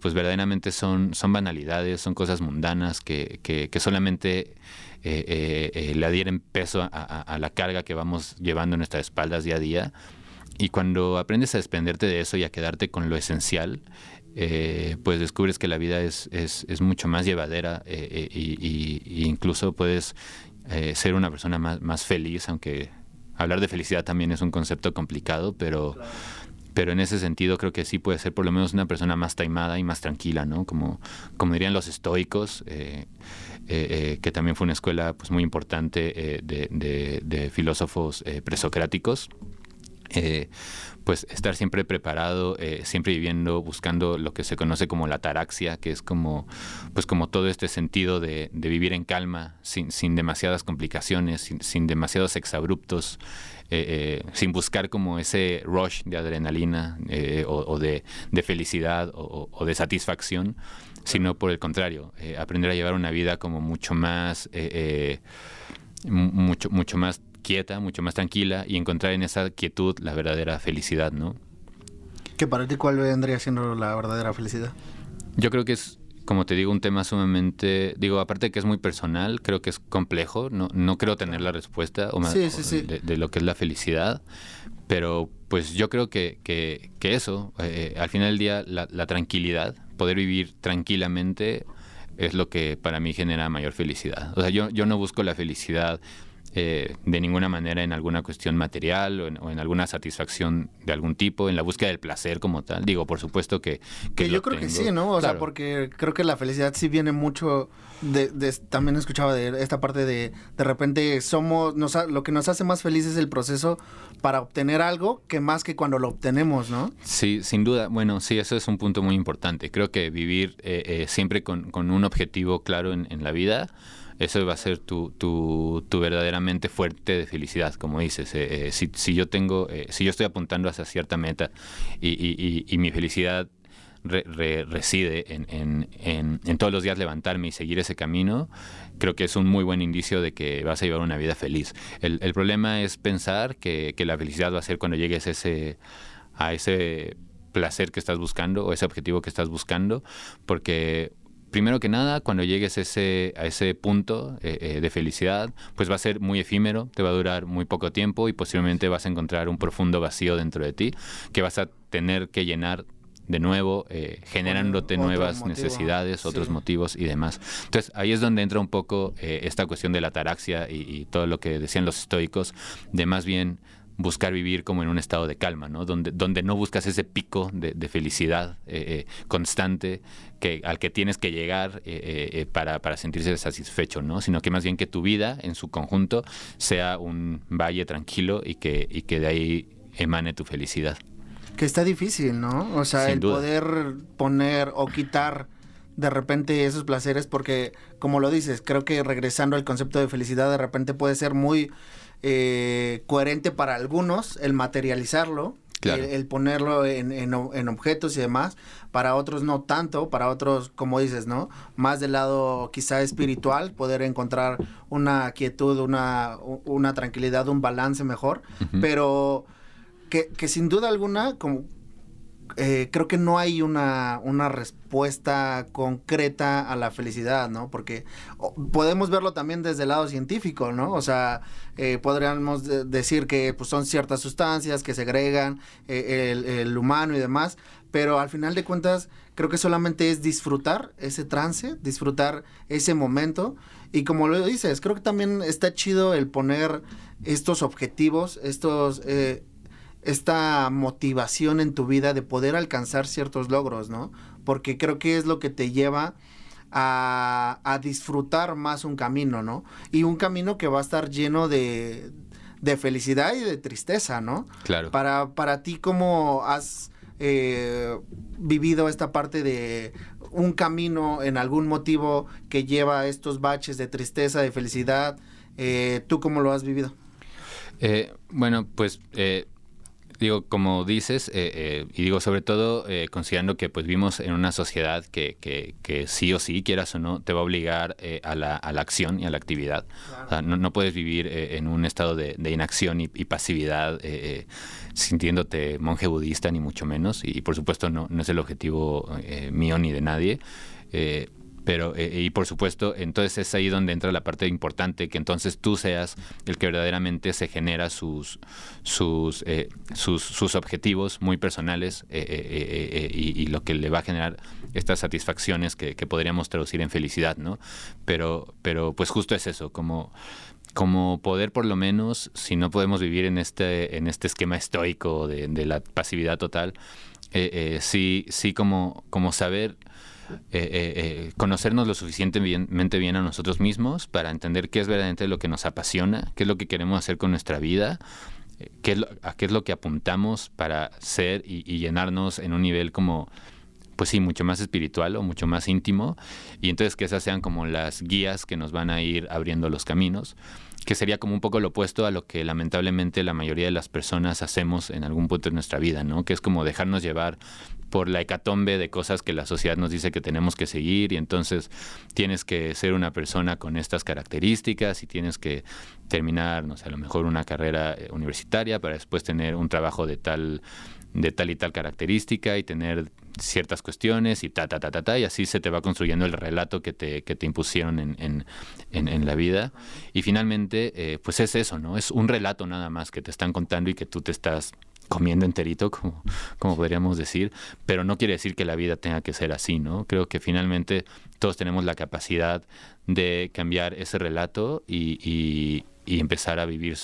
pues verdaderamente son banalidades, son cosas mundanas que solamente le adhieren peso a la carga que vamos llevando en nuestras espaldas día a día. Y cuando aprendes a desprenderte de eso y a quedarte con lo esencial, pues descubres que la vida es mucho más llevadera, y incluso puedes ser una persona más feliz, aunque hablar de felicidad también es un concepto complicado, pero en ese sentido creo que sí puede ser por lo menos una persona más taimada y más tranquila, ¿no? Como dirían los estoicos, que también fue una escuela pues muy importante de filósofos presocráticos. Pues estar siempre preparado, siempre viviendo, buscando lo que se conoce como la ataraxia, que es como todo este sentido de vivir en calma, sin demasiadas complicaciones, sin demasiados exabruptos, sin buscar como ese rush de adrenalina o de felicidad o de satisfacción, sino por el contrario, aprender a llevar una vida como mucho más quieta, mucho más tranquila, y encontrar en esa quietud la verdadera felicidad, ¿no?
¿Que para ti cuál vendría siendo la verdadera felicidad?
Yo creo que es, como te digo, un tema sumamente, aparte de que es muy personal, creo que es complejo, no creo tener la respuesta
Sí.
De lo que es la felicidad, pero pues yo creo que eso, al final del día, la tranquilidad, poder vivir tranquilamente es lo que para mí genera mayor felicidad. O sea, yo no busco la felicidad de ninguna manera en alguna cuestión material o en alguna satisfacción de algún tipo, en la búsqueda del placer como tal. Digo, por supuesto que
yo creo que sí, ¿no? O sea, porque creo que la felicidad sí viene mucho también escuchaba de esta parte de repente lo que nos hace más felices es el proceso para obtener algo que más que cuando lo obtenemos, ¿no?
Sí, sin duda. Bueno, sí, eso es un punto muy importante. Creo que vivir siempre con un objetivo claro en la vida, eso va a ser tu verdaderamente fuerte de felicidad, como dices. Si yo estoy apuntando hacia cierta meta y mi felicidad reside en todos los días levantarme y seguir ese camino, creo que es un muy buen indicio de que vas a llevar una vida feliz. El problema es pensar que la felicidad va a ser cuando llegues a ese placer que estás buscando o ese objetivo que estás buscando, porque primero que nada, cuando llegues a ese punto de felicidad, pues va a ser muy efímero, te va a durar muy poco tiempo y posiblemente vas a encontrar un profundo vacío dentro de ti que vas a tener que llenar de nuevo, generándote nuevas necesidades, otros motivos y demás. Entonces, ahí es donde entra un poco esta cuestión de la ataraxia y todo lo que decían los estoicos, de más bien buscar vivir como en un estado de calma, ¿no? Donde no buscas ese pico de felicidad constante al que tienes que llegar para sentirse satisfecho, ¿no? Sino que más bien que tu vida en su conjunto sea un valle tranquilo y que de ahí emane tu felicidad.
Que está difícil, ¿no? O sea,
Sin duda.
Poder poner o quitar de repente esos placeres, porque como lo dices, creo que regresando al concepto de felicidad, de repente puede ser muy coherente para algunos el materializarlo,
claro,
el ponerlo en objetos y demás. Para otros no tanto, para otros, como dices, ¿no? Más del lado quizá espiritual, poder encontrar una quietud, una tranquilidad, un balance mejor,
uh-huh.
Pero que sin duda alguna, como creo que no hay una respuesta concreta a la felicidad, ¿no? Porque podemos verlo también desde el lado científico, ¿no? O sea, podríamos decir que pues, son ciertas sustancias que segregan el humano y demás, pero al final de cuentas creo que solamente es disfrutar ese trance, disfrutar ese momento, y como lo dices, creo que también está chido el poner estos objetivos, esta motivación en tu vida de poder alcanzar ciertos logros, ¿no? Porque creo que es lo que te lleva a disfrutar más un camino, ¿no? Y un camino que va a estar lleno de felicidad y de tristeza, ¿no?
Claro.
Para ti, ¿cómo has vivido esta parte de un camino en algún motivo que lleva a estos baches de tristeza, de felicidad? ¿Tú cómo lo has vivido?
Bueno, pues digo, como dices, y digo sobre todo considerando que pues vivimos en una sociedad que sí o sí, quieras o no, te va a obligar a la acción y a la actividad. Claro. O sea, no puedes vivir en un estado de inacción y pasividad, sintiéndote monje budista, ni mucho menos, y por supuesto no es el objetivo mío ni de nadie. Pero, y por supuesto, entonces es ahí donde entra la parte importante, que entonces tú seas el que verdaderamente se genera sus objetivos muy personales y lo que le va a generar estas satisfacciones que podríamos traducir en felicidad, ¿no? Pero pues justo es eso, como poder por lo menos, si no podemos vivir en este esquema estoico de la pasividad total, sí como saber conocernos lo suficientemente bien a nosotros mismos para entender qué es verdaderamente lo que nos apasiona, qué es lo que queremos hacer con nuestra vida, a qué es lo que apuntamos para ser y llenarnos en un nivel como, pues sí, mucho más espiritual o mucho más íntimo, y entonces que esas sean como las guías que nos van a ir abriendo los caminos, que sería como un poco lo opuesto a lo que lamentablemente la mayoría de las personas hacemos en algún punto de nuestra vida, ¿no? Que es como dejarnos llevar por la hecatombe de cosas que la sociedad nos dice que tenemos que seguir, y entonces tienes que ser una persona con estas características y tienes que terminar, no sé, a lo mejor una carrera universitaria para después tener un trabajo de tal y tal característica y tener ciertas cuestiones y y así se te va construyendo el relato que te impusieron en la vida. Y finalmente, pues es eso, ¿no? Es un relato nada más que te están contando y que tú te estás comiendo enterito, como podríamos decir, pero no quiere decir que la vida tenga que ser así, ¿no? Creo que finalmente todos tenemos la capacidad de cambiar ese relato y empezar a vivir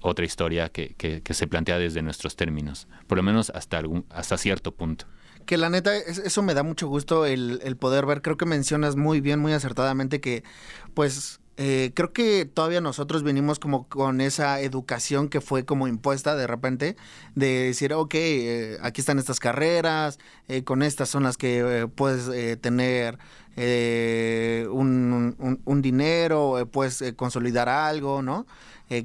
otra historia que se plantea desde nuestros términos, por lo menos hasta cierto punto.
Que la neta, eso me da mucho gusto el poder ver. Creo que mencionas muy bien, muy acertadamente que, pues, creo que todavía nosotros venimos como con esa educación que fue como impuesta de repente, de decir, ok, aquí están estas carreras, con estas son las que puedes tener un dinero, puedes consolidar algo, ¿no?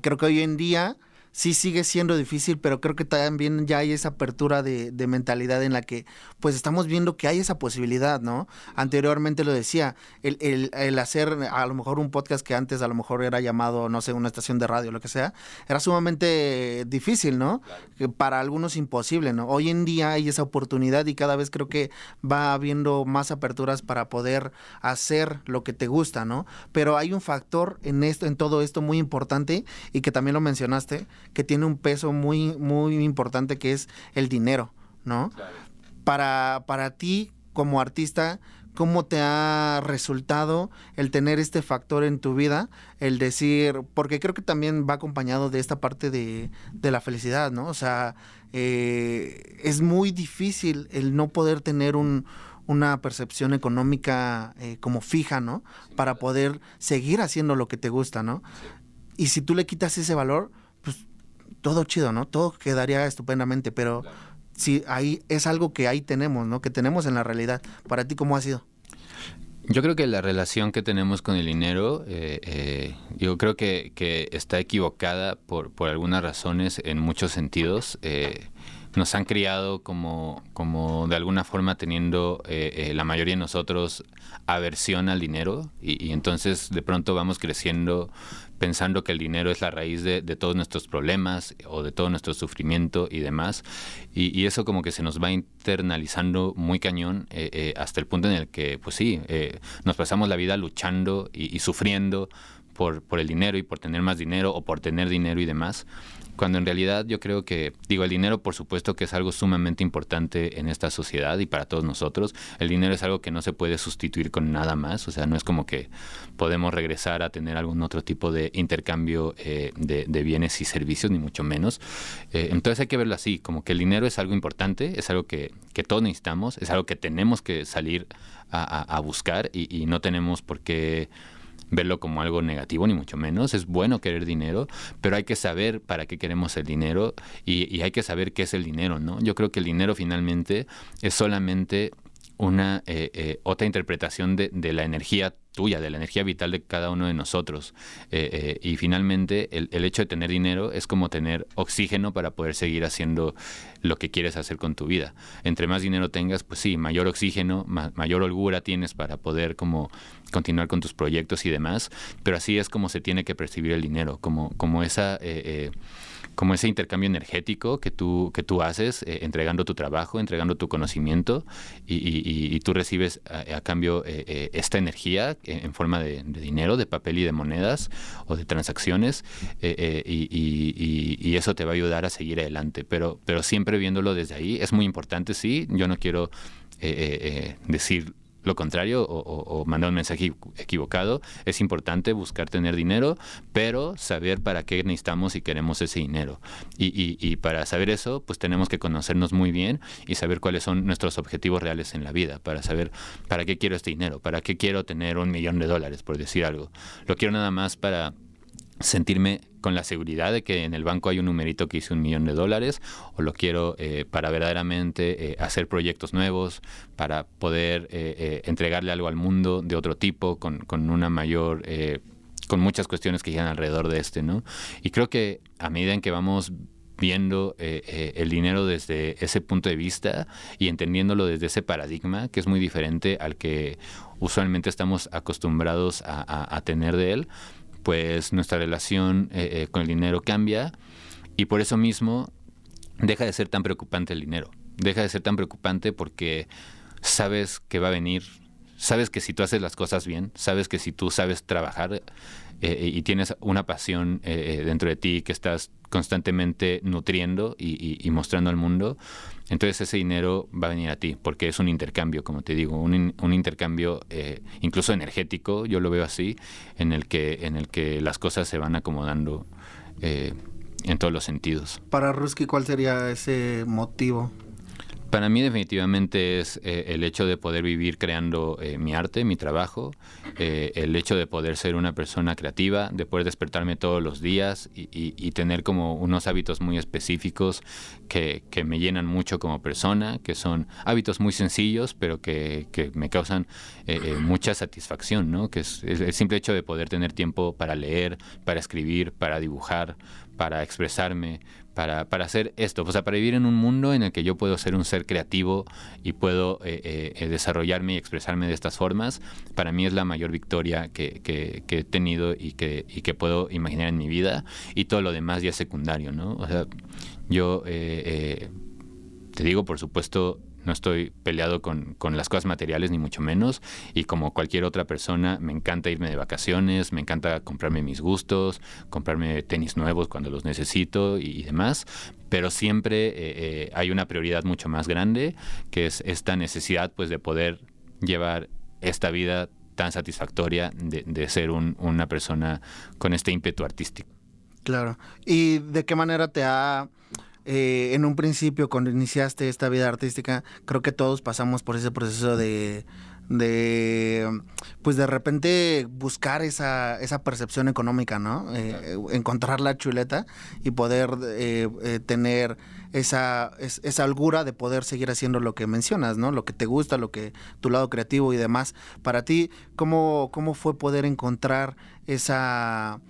Creo que hoy en día sí sigue siendo difícil, pero creo que también ya hay esa apertura de mentalidad en la que pues estamos viendo que hay esa posibilidad, ¿no? Anteriormente lo decía, el hacer a lo mejor un podcast que antes a lo mejor era llamado, no sé, una estación de radio, lo que sea, era sumamente difícil, ¿no? Claro. Para algunos imposible, ¿no? Hoy en día hay esa oportunidad y cada vez creo que va habiendo más aperturas para poder hacer lo que te gusta, ¿no? Pero hay un factor en todo esto muy importante y que también lo mencionaste, que tiene un peso muy, muy importante, que es el dinero, ¿no? Claro. Para ti, como artista, ¿cómo te ha resultado el tener este factor en tu vida? El decir, porque creo que también va acompañado de esta parte de la felicidad, ¿no? O sea, es muy difícil el no poder tener una percepción económica como fija, ¿no? Para poder seguir haciendo lo que te gusta, ¿no? Y si tú le quitas ese valor, pues todo chido, ¿no? Todo quedaría estupendamente, pero claro, sí, ahí es algo que ahí tenemos, ¿no? Que tenemos en la realidad. ¿Para ti cómo ha sido?
Yo creo que la relación que tenemos con el dinero, yo creo que está equivocada por algunas razones en muchos sentidos. Nos han criado como de alguna forma teniendo la mayoría de nosotros aversión al dinero y entonces de pronto vamos creciendo pensando que el dinero es la raíz de todos nuestros problemas o de todo nuestro sufrimiento y demás, y eso como que se nos va internalizando muy cañón hasta el punto en el que, pues sí, nos pasamos la vida luchando y sufriendo por el dinero y por tener más dinero o por tener dinero y demás, cuando en realidad yo creo que, el dinero por supuesto que es algo sumamente importante en esta sociedad y para todos nosotros. El dinero es algo que no se puede sustituir con nada más, o sea, no es como que podemos regresar a tener algún otro tipo de intercambio de bienes y servicios, ni mucho menos. Entonces hay que verlo así, como que el dinero es algo importante, es algo que todos necesitamos, es algo que tenemos que salir a buscar y no tenemos por qué verlo como algo negativo, ni mucho menos. Es bueno querer dinero, pero hay que saber para qué queremos el dinero y hay que saber qué es el dinero, ¿no? Yo creo que el dinero finalmente es solamente una otra interpretación de la energía tuya, de la energía vital de cada uno de nosotros. Y finalmente el hecho de tener dinero es como tener oxígeno para poder seguir haciendo lo que quieres hacer con tu vida. Entre más dinero tengas, pues sí, mayor oxígeno, mayor holgura tienes para poder como continuar con tus proyectos y demás, pero así es como se tiene que percibir el dinero, como ese intercambio energético que tú haces, entregando tu trabajo, entregando tu conocimiento y tú recibes a cambio esta energía en forma de dinero, de papel y de monedas o de transacciones y eso te va a ayudar a seguir adelante, pero siempre viéndolo desde ahí. Es muy importante, sí, yo no quiero decir lo contrario o mandar un mensaje equivocado. Es importante buscar tener dinero, pero saber para qué necesitamos y queremos ese dinero. Y para saber eso, pues tenemos que conocernos muy bien y saber cuáles son nuestros objetivos reales en la vida, para saber para qué quiero este dinero, para qué quiero tener $1,000,000, por decir algo. Lo quiero nada más para sentirme con la seguridad de que en el banco hay un numerito que dice $1,000,000, o lo quiero para verdaderamente hacer proyectos nuevos, para poder entregarle algo al mundo de otro tipo, con una mayor, con muchas cuestiones que giran alrededor de ¿no? Y creo que a medida en que vamos viendo el dinero desde ese punto de vista y entendiéndolo desde ese paradigma, que es muy diferente al que usualmente estamos acostumbrados a tener de él, pues nuestra relación con el dinero cambia, y por eso mismo deja de ser tan preocupante el dinero. Deja de ser tan preocupante porque sabes que va a venir, sabes que si tú haces las cosas bien, sabes que si tú sabes trabajar y tienes una pasión dentro de ti que estás constantemente nutriendo y mostrando al mundo, entonces ese dinero va a venir a ti, porque es un intercambio, como te digo, un intercambio incluso energético, yo lo veo así, en el que las cosas se van acomodando en todos los sentidos.
Para Ruski, ¿cuál sería ese motivo?
Para mí definitivamente es el hecho de poder vivir creando mi arte, mi trabajo, el hecho de poder ser una persona creativa, de poder despertarme todos los días y tener como unos hábitos muy específicos que me llenan mucho como persona, que son hábitos muy sencillos, pero que me causan mucha satisfacción, ¿no? Que es el simple hecho de poder tener tiempo para leer, para escribir, para dibujar, para expresarme, para hacer esto, o sea, para vivir en un mundo en el que yo puedo ser un ser creativo y puedo desarrollarme y expresarme de estas formas. Para mí es la mayor victoria que he tenido y que puedo imaginar en mi vida, y todo lo demás ya es secundario, ¿no? O sea, yo te digo, por supuesto, no estoy peleado con las cosas materiales, ni mucho menos, y como cualquier otra persona, me encanta irme de vacaciones, me encanta comprarme mis gustos, comprarme tenis nuevos cuando los necesito y demás, pero siempre hay una prioridad mucho más grande, que es esta necesidad, pues, de poder llevar esta vida tan satisfactoria de ser una persona con este ímpetu artístico.
Claro. ¿Y de qué manera te ha... en un principio, cuando iniciaste esta vida artística, creo que todos pasamos por ese proceso de pues de repente buscar esa percepción económica, ¿no? Encontrar la chuleta y poder tener esa holgura de poder seguir haciendo lo que mencionas, ¿no? Lo que te gusta, tu lado creativo y demás. Para ti, ¿cómo fue poder encontrar esa...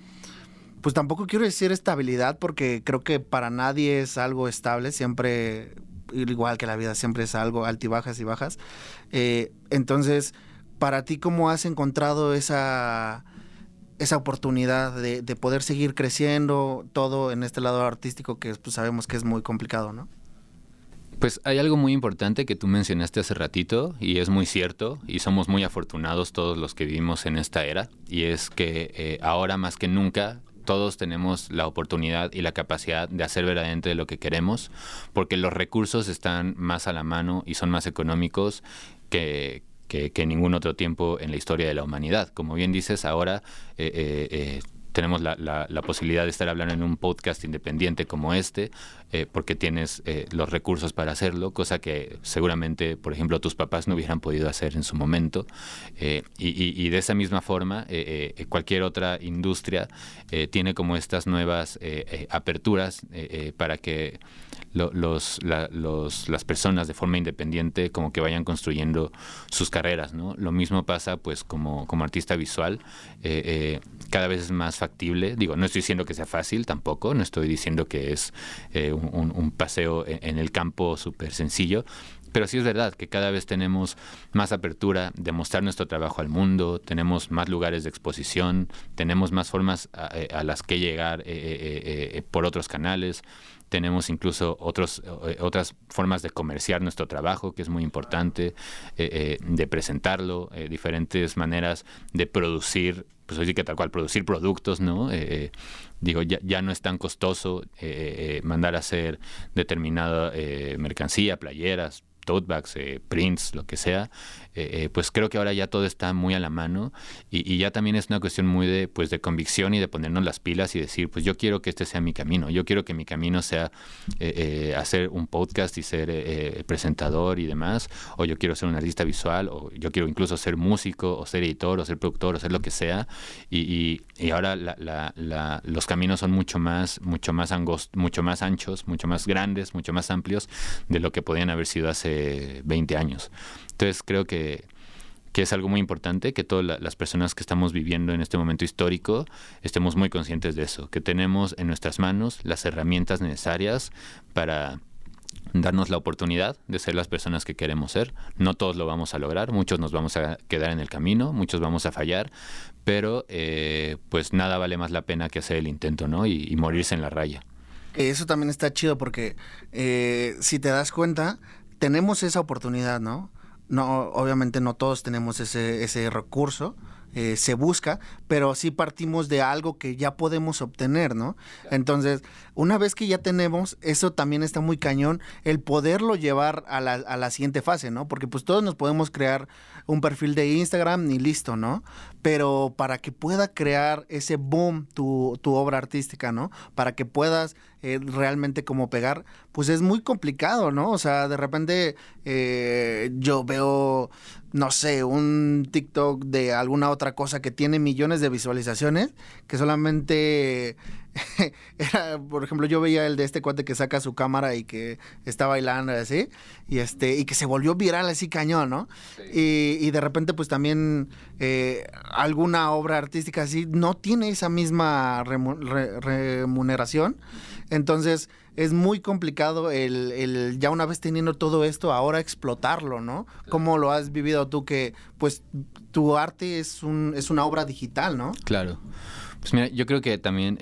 Pues tampoco quiero decir estabilidad, porque creo que para nadie es algo estable, siempre, igual que la vida, siempre es algo altibajas y bajas. Entonces, para ti, ¿cómo has encontrado esa oportunidad de poder seguir creciendo todo en este lado artístico que pues, sabemos que es muy complicado, ¿no?
Pues hay algo muy importante que tú mencionaste hace ratito, y es muy cierto, y somos muy afortunados todos los que vivimos en esta era, y es que ahora más que nunca todos tenemos la oportunidad y la capacidad de hacer verdaderamente lo que queremos, porque los recursos están más a la mano y son más económicos que ningún otro tiempo en la historia de la humanidad. Como bien dices, ahora tenemos la posibilidad de estar hablando en un podcast independiente como este, porque tienes los recursos para hacerlo, cosa que seguramente, por ejemplo, tus papás no hubieran podido hacer en su momento. Y de esa misma forma, cualquier otra industria tiene como estas nuevas aperturas para que las personas de forma independiente como que vayan construyendo sus carreras, ¿no? Lo mismo pasa pues como artista visual, cada vez es más factible. Digo, no estoy diciendo que sea fácil tampoco, no estoy diciendo que es un paseo en el campo súper sencillo, pero sí es verdad que cada vez tenemos más apertura de mostrar nuestro trabajo al mundo, tenemos más lugares de exposición, tenemos más formas a las que llegar por otros canales. tenemos incluso otras formas de comerciar nuestro trabajo, que es muy importante, de presentarlo, diferentes maneras de producir, pues así que tal cual, producir productos, ¿no? Digo, ya no es tan costoso mandar a hacer determinada mercancía, playeras, tote bags, prints, lo que sea. Pues creo que ahora ya todo está muy a la mano y ya también es una cuestión muy de convicción y de ponernos las pilas y decir, pues yo quiero que este sea mi camino. Yo quiero que mi camino sea hacer un podcast y ser presentador y demás, o yo quiero ser un artista visual, o yo quiero incluso ser músico, o ser editor, o ser productor, o ser lo que sea. Y ahora los caminos son mucho más angostos, mucho más anchos, mucho más grandes, mucho más amplios de lo que podían haber sido hace 20 años. Entonces creo que es algo muy importante que todas las personas que estamos viviendo en este momento histórico estemos muy conscientes de eso, que tenemos en nuestras manos las herramientas necesarias para darnos la oportunidad de ser las personas que queremos ser. No todos lo vamos a lograr, muchos nos vamos a quedar en el camino, muchos vamos a fallar, pero pues nada vale más la pena que hacer el intento, ¿no? Y morirse en la raya.
Eso también está chido porque si te das cuenta, tenemos esa oportunidad, ¿no? No, obviamente no todos tenemos ese recurso, se busca, pero sí partimos de algo que ya podemos obtener, ¿no? Entonces, una vez que ya tenemos, eso también está muy cañón, el poderlo llevar a la siguiente fase, ¿no? Porque pues todos nos podemos crear un perfil de Instagram y listo, ¿no? Pero para que pueda crear ese boom tu obra artística, ¿no? Para que puedas realmente como pegar, pues es muy complicado, ¿no? O sea, de repente yo veo, no sé, un TikTok de alguna otra cosa que tiene millones de visualizaciones, que solamente era, por ejemplo, yo veía el de este cuate que saca su cámara y que está bailando así, y que se volvió viral así cañón, ¿no? Sí. Y de repente pues también alguna obra artística así no tiene esa misma remuneración. Entonces es muy complicado el ya una vez teniendo todo esto, ahora explotarlo, ¿no? Claro. ¿Cómo lo has vivido tú que pues tu arte es una obra digital, ¿no?
Claro. Pues mira, yo creo que también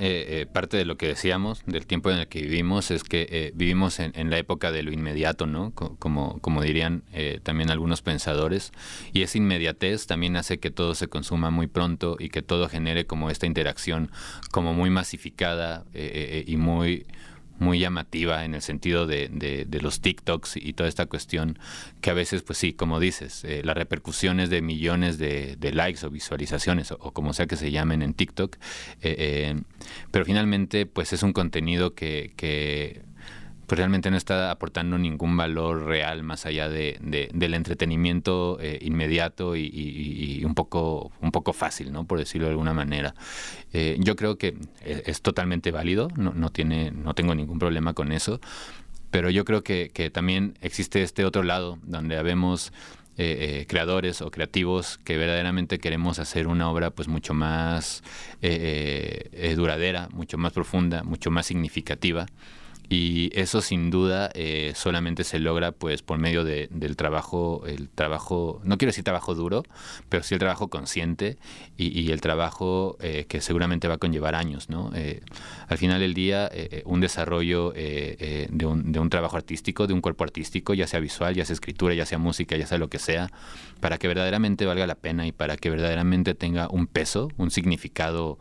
parte de lo que decíamos, del tiempo en el que vivimos, es que vivimos en la época de lo inmediato, ¿no? Como dirían también algunos pensadores. Y esa inmediatez también hace que todo se consuma muy pronto y que todo genere como esta interacción como muy masificada y muy llamativa en el sentido de los TikToks y toda esta cuestión que a veces, pues sí, como dices, las repercusiones de millones de likes o visualizaciones o como sea que se llamen en TikTok, pero finalmente pues es un contenido que pues realmente no está aportando ningún valor real más allá del entretenimiento inmediato y un poco fácil, ¿no? Por decirlo de alguna manera. Yo creo que es totalmente válido, no tengo ningún problema con eso, pero yo creo que también existe este otro lado donde habemos creadores o creativos que verdaderamente queremos hacer una obra pues mucho más duradera, mucho más profunda, mucho más significativa. Y eso sin duda solamente se logra pues por medio del trabajo, no quiero decir trabajo duro, pero sí el trabajo consciente y el trabajo que seguramente va a conllevar años, ¿no? Al final del día, un desarrollo de un trabajo artístico, de un cuerpo artístico, ya sea visual, ya sea escritura, ya sea música, ya sea lo que sea, para que verdaderamente valga la pena y para que verdaderamente tenga un peso, un significado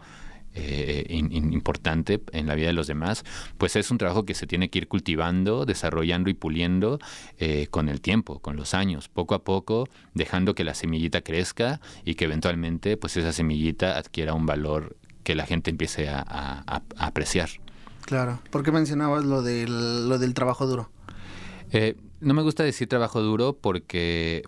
importante en la vida de los demás, pues es un trabajo que se tiene que ir cultivando, desarrollando y puliendo con el tiempo, con los años, poco a poco, dejando que la semillita crezca y que eventualmente pues esa semillita adquiera un valor que la gente empiece a apreciar.
Claro. ¿Por qué mencionabas lo del trabajo duro?
No me gusta decir trabajo duro porque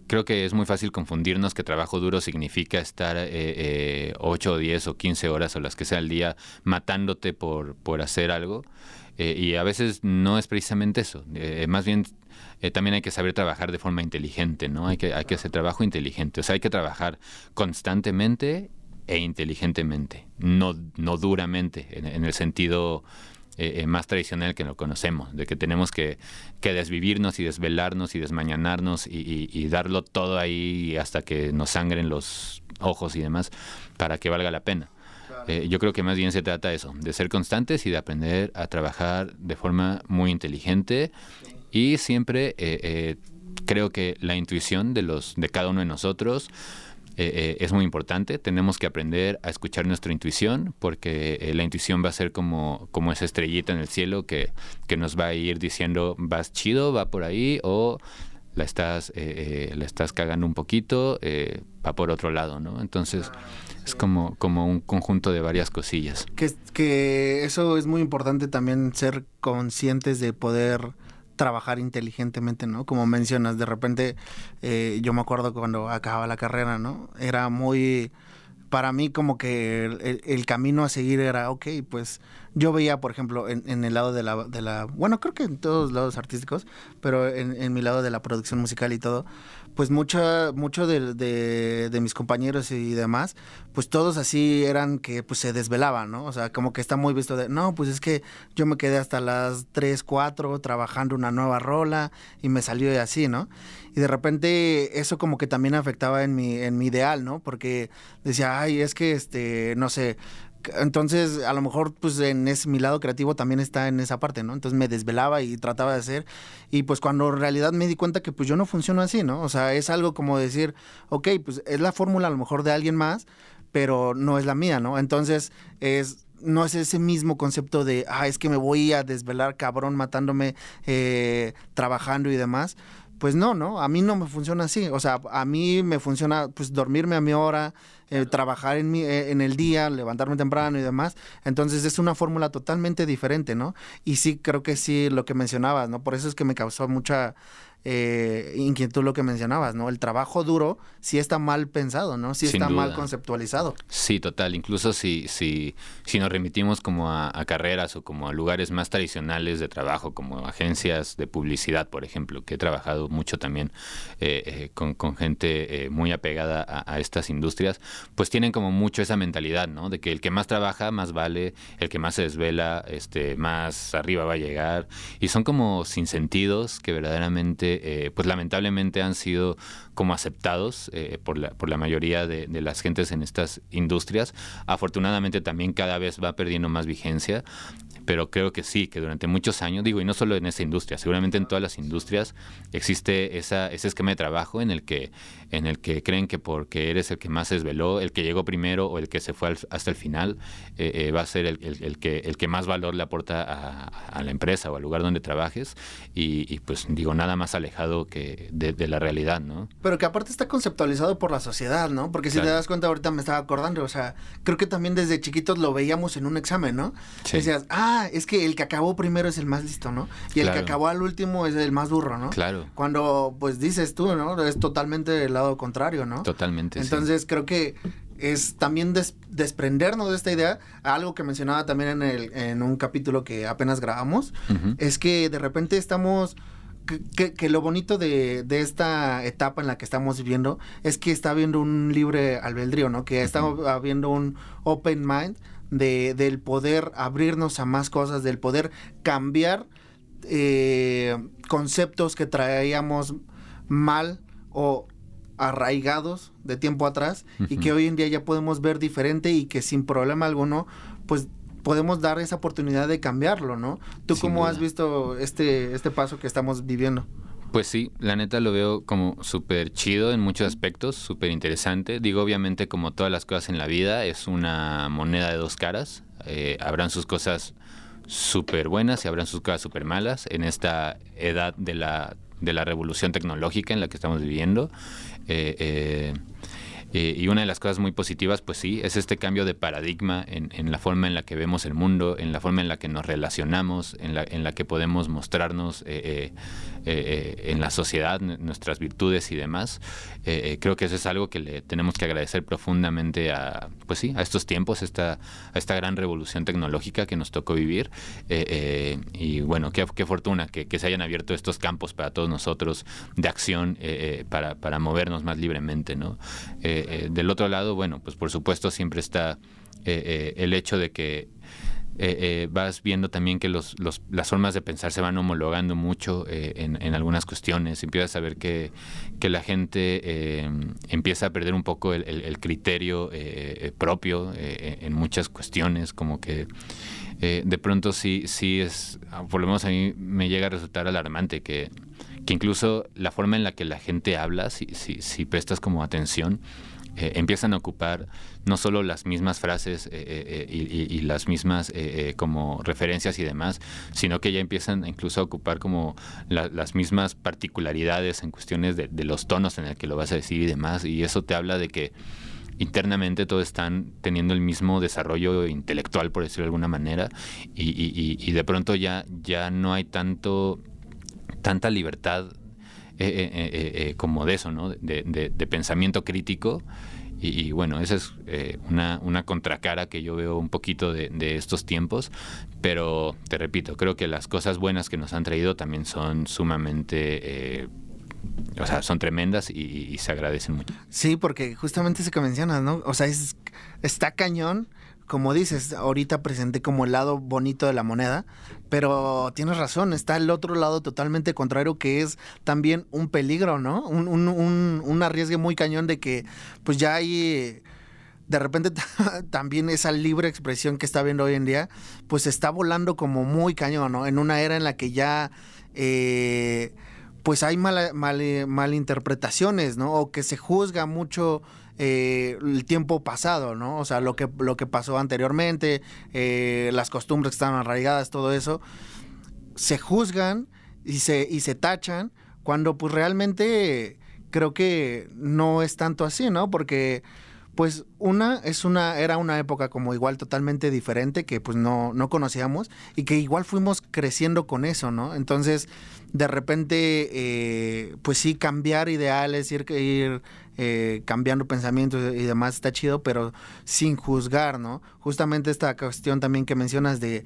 creo que es muy fácil confundirnos que trabajo duro significa estar 8 o 10 o 15 horas o las que sea al día matándote por hacer algo. Y a veces no es precisamente eso. Más bien también hay que saber trabajar de forma inteligente, ¿no? Hay que hacer trabajo inteligente. O sea, hay que trabajar constantemente e inteligentemente, no duramente, en el sentido más tradicional que lo conocemos, de que tenemos que desvivirnos y desvelarnos y desmañanarnos y darlo todo ahí hasta que nos sangren los ojos y demás para que valga la pena. Yo creo que más bien se trata de eso, de ser constantes y de aprender a trabajar de forma muy inteligente y siempre creo que la intuición de cada uno de nosotros es muy importante. Tenemos que aprender a escuchar nuestra intuición porque la intuición va a ser como esa estrellita en el cielo que nos va a ir diciendo vas chido, va por ahí o la estás cagando un poquito, va por otro lado, ¿no? Entonces es como un conjunto de varias cosillas.
Que eso es muy importante también, ser conscientes de poder trabajar inteligentemente, ¿no? Como mencionas, de repente yo me acuerdo cuando acababa la carrera, ¿no? Era muy, para mí como que el camino a seguir era, ok, pues yo veía, por ejemplo, en el lado de la, bueno, creo que en todos los lados artísticos, pero en mi lado de la producción musical y todo, pues mucho de mis compañeros y demás, pues todos así eran que pues se desvelaban, ¿no? O sea, como que está muy visto de, no, pues es que yo me quedé hasta las 3, 4 trabajando una nueva rola y me salió así, ¿no? Y de repente eso como que también afectaba en mi ideal, ¿no? Porque decía, ay, es que no sé, entonces a lo mejor pues mi lado creativo también está en esa parte, ¿no? Entonces me desvelaba y trataba de hacer, y pues cuando en realidad me di cuenta que pues yo no funciono así, ¿no? O sea, es algo como decir, ok, pues es la fórmula a lo mejor de alguien más, pero no es la mía, ¿no? Entonces no es ese mismo concepto de, es que me voy a desvelar cabrón matándome, trabajando y demás. Pues no, a mí no me funciona así. O sea, a mí me funciona pues dormirme a mi hora, trabajar en el día, levantarme temprano y demás. Entonces es una fórmula totalmente diferente, ¿no? Y sí, creo que sí, lo que mencionabas, ¿no? Por eso es que me causó mucha inquietud lo que mencionabas, ¿no? El trabajo duro sí está mal pensado, ¿no? Sí está mal conceptualizado.
Sí, total. Incluso si nos remitimos como a carreras o como a lugares más tradicionales de trabajo, como agencias de publicidad, por ejemplo, que he trabajado mucho también con gente muy apegada a estas industrias, pues tienen como mucho esa mentalidad, ¿no? De que el que más trabaja, más vale, el que más se desvela, más arriba va a llegar. Y son como sinsentidos que verdaderamente pues lamentablemente han sido como aceptados por la mayoría de las gentes en estas industrias. Afortunadamente también cada vez va perdiendo más vigencia, pero creo que sí, que durante muchos años, digo, y no solo en esa industria, seguramente en todas las industrias existe ese esquema de trabajo en el que creen que porque eres el que más se desveló, el que llegó primero o el que se fue hasta el final, va a ser el que más valor le aporta a la empresa o al lugar donde trabajes, y pues digo, nada más alejado que de la realidad, ¿no?
Pero que aparte está conceptualizado por la sociedad, ¿no? Porque si te das cuenta, ahorita me estaba acordando, o sea, creo que también desde chiquitos lo veíamos en un examen, ¿no? Sí. Decías, es que el que acabó primero es el más listo, ¿no? Y el que acabó al último es el más burro, ¿no?
Claro.
Cuando, pues dices tú, ¿no? Es totalmente el lado contrario, ¿no?
Totalmente,
entonces,
sí.
Creo que es también desprendernos de esta idea. Algo que mencionaba también en un capítulo que apenas grabamos, uh-huh. Es que de repente estamos... Que lo bonito de esta etapa en la que estamos viviendo es que está habiendo un libre albedrío, ¿no? Que está habiendo un open mind del poder abrirnos a más cosas, del poder cambiar conceptos que traíamos mal o arraigados de tiempo atrás, uh-huh. Y que hoy en día ya podemos ver diferente y que sin problema alguno, pues podemos dar esa oportunidad de cambiarlo, ¿no? ¿Tú cómo has visto este paso que estamos viviendo?
Pues sí, la neta lo veo como súper chido en muchos aspectos, súper interesante. Digo, obviamente, como todas las cosas en la vida, es una moneda de dos caras. Habrán sus cosas súper buenas y habrán sus cosas súper malas en esta edad de la revolución tecnológica en la que estamos viviendo. Y una de las cosas muy positivas, pues sí, es este cambio de paradigma en la forma en la que vemos el mundo, en la forma en la que nos relacionamos, en la que podemos mostrarnos en la sociedad, nuestras virtudes y demás. Creo que eso es algo que le tenemos que agradecer profundamente a estos tiempos, a esta gran revolución tecnológica que nos tocó vivir. Y bueno, qué fortuna que se hayan abierto estos campos para todos nosotros de acción para movernos más libremente, ¿no? Del otro lado, bueno, pues por supuesto siempre está el hecho de que vas viendo también que las formas de pensar se van homologando mucho en algunas cuestiones. Empiezas a ver que la gente empieza a perder un poco el criterio propio en muchas cuestiones, como que de pronto sí es, por lo menos a mí me llega a resultar alarmante que incluso la forma en la que la gente habla, si prestas como atención, empiezan a ocupar no solo las mismas frases y las mismas como referencias y demás, sino que ya empiezan incluso a ocupar como las mismas particularidades en cuestiones de los tonos en el que lo vas a decir y demás, y eso te habla de que internamente todos están teniendo el mismo desarrollo intelectual, por decirlo de alguna manera, y de pronto ya no hay tanta libertad como de eso, ¿no? De pensamiento crítico. Y bueno, esa es una contracara que yo veo un poquito de estos tiempos, pero te repito, creo que las cosas buenas que nos han traído también son sumamente, o sea, son tremendas y se agradecen mucho.
Sí, porque justamente eso que mencionas, ¿no? O sea, está cañón. Como dices, ahorita presenté como el lado bonito de la moneda, pero tienes razón, está el otro lado totalmente contrario, que es también un peligro, ¿no? Un arriesgue muy cañón de que pues ya hay de repente también esa libre expresión que está viendo hoy en día, pues está volando como muy cañón, ¿no? En una era en la que ya pues hay malinterpretaciones, ¿no? O que se juzga mucho el tiempo pasado, ¿no? O sea, lo que pasó anteriormente, las costumbres que estaban arraigadas, todo eso, se juzgan y se tachan, cuando pues realmente creo que no es tanto así, ¿no? Porque pues era una época como igual totalmente diferente que pues no conocíamos y que igual fuimos creciendo con eso, ¿no? Entonces, de repente, pues sí, cambiar ideales, ir cambiando pensamientos y demás está chido, pero sin juzgar, ¿no? Justamente esta cuestión también que mencionas de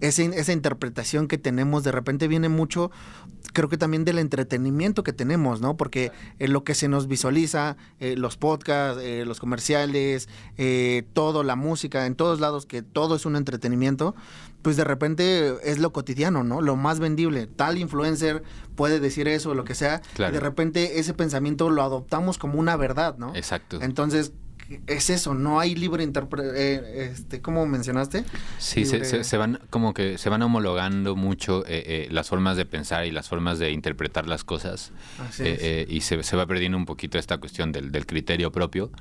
esa interpretación que tenemos, de repente viene mucho, creo que también del entretenimiento que tenemos, ¿no? Porque lo que se nos visualiza, los podcasts, los comerciales, todo, la música, en todos lados, que todo es un entretenimiento, pues de repente es lo cotidiano, ¿no? Lo más vendible. Tal influencer puede decir eso o lo que sea, claro. Y de repente ese pensamiento lo adoptamos como una verdad, ¿no?
Exacto.
Entonces, es eso, no hay libre interpretación, ¿cómo mencionaste?
Sí, se van como que se van homologando mucho las formas de pensar y las formas de interpretar las cosas. Así es. Y se va perdiendo un poquito esta cuestión del criterio propio.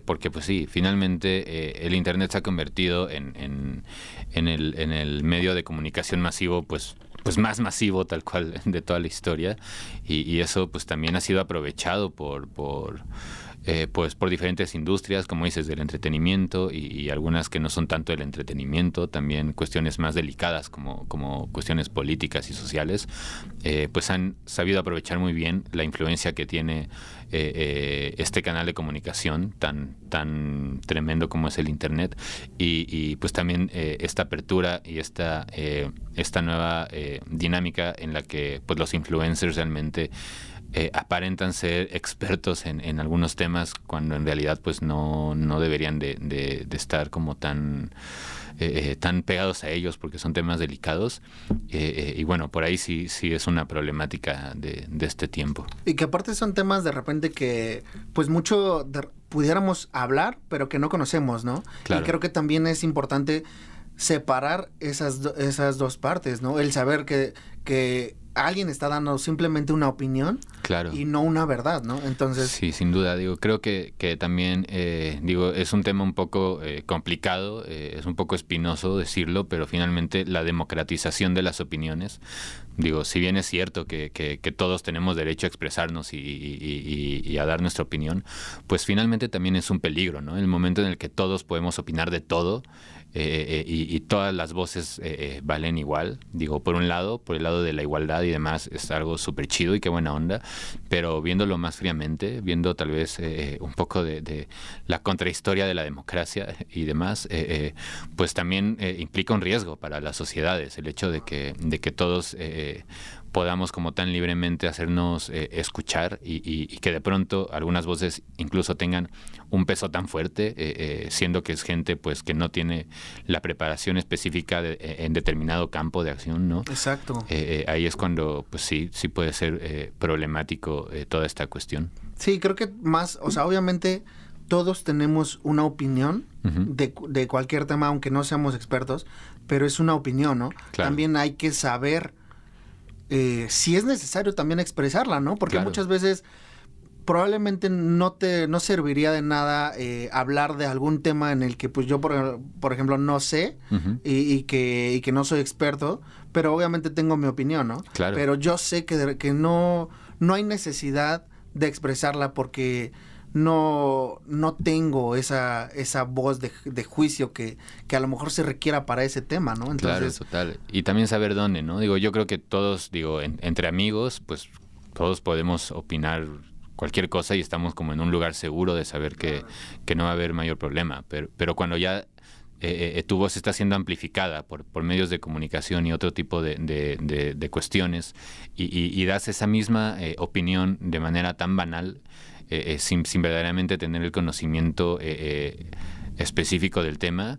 Porque pues sí, finalmente el internet se ha convertido en el medio de comunicación masivo pues más masivo tal cual de toda la historia, y eso pues también ha sido aprovechado por diferentes industrias, como dices, del entretenimiento y algunas que no son tanto del entretenimiento, también cuestiones más delicadas como cuestiones políticas y sociales, pues han sabido aprovechar muy bien la influencia que tiene este canal de comunicación tan tremendo como es el internet, y pues también esta apertura y esta nueva dinámica en la que pues los influencers realmente aparentan ser expertos en algunos temas, cuando en realidad pues no deberían de estar como tan pegados a ellos, porque son temas delicados, y bueno, por ahí sí es una problemática de este tiempo.
Y que aparte son temas de repente que pues mucho pudiéramos hablar, pero que no conocemos, ¿no? Claro. Y creo que también es importante separar esas dos partes, ¿no? El saber que alguien está dando simplemente una opinión, claro, y no una verdad, ¿no? Entonces,
sí, sin duda, creo que también, es un tema un poco complicado, es un poco espinoso decirlo, pero finalmente la democratización de las opiniones, si bien es cierto que todos tenemos derecho a expresarnos y a dar nuestra opinión, pues finalmente también es un peligro, ¿no? El momento en el que todos podemos opinar de todo, y todas las voces valen igual. Por un lado, por el lado de la igualdad y demás, es algo súper chido y qué buena onda, pero viéndolo más fríamente, viendo tal vez un poco de la contrahistoria de la democracia y demás, pues también implica un riesgo para las sociedades, el hecho de que todos podamos como tan libremente hacernos escuchar y que de pronto algunas voces incluso tengan un peso tan fuerte, siendo que es gente pues que no tiene la preparación específica en determinado campo de acción, ¿no?
Exacto.
Ahí es cuando pues sí puede ser problemático toda esta cuestión.
Sí, creo que más, o sea, obviamente todos tenemos una opinión de cualquier tema, aunque no seamos expertos, pero es una opinión, ¿no?
Claro.
También hay que saber si es necesario también expresarla, ¿no? Porque
Claro.
muchas veces probablemente no serviría de nada hablar de algún tema en el que pues yo por ejemplo no sé y que no soy experto, pero obviamente tengo mi opinión, ¿no?
Claro.
Pero yo sé que no hay necesidad de expresarla porque no tengo esa voz de juicio que a lo mejor se requiera para ese tema, ¿no? Entonces,
claro, total. Y también saber dónde, ¿no? Digo, yo creo que todos, entre amigos, pues todos podemos opinar cualquier cosa y estamos como en un lugar seguro de saber que no va a haber mayor problema. Pero cuando ya tu voz está siendo amplificada por medios de comunicación y otro tipo de cuestiones y das esa misma opinión de manera tan banal, sin verdaderamente tener el conocimiento específico del tema,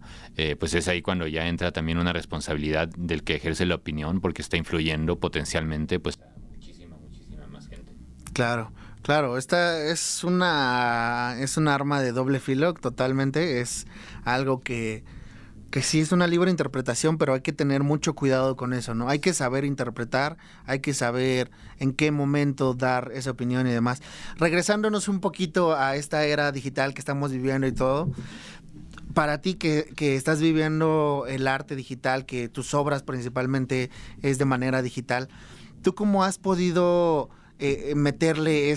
pues es ahí cuando ya entra también una responsabilidad del que ejerce la opinión, porque está influyendo potencialmente pues muchísima más gente.
Claro, esta es un arma de doble filo totalmente, es algo que sí es una libre interpretación, pero hay que tener mucho cuidado con eso, ¿no? Hay que saber interpretar, hay que saber en qué momento dar esa opinión y demás. Regresándonos un poquito a esta era digital que estamos viviendo y todo, para ti que estás viviendo el arte digital, que tus obras principalmente es de manera digital, ¿tú cómo has podido meterle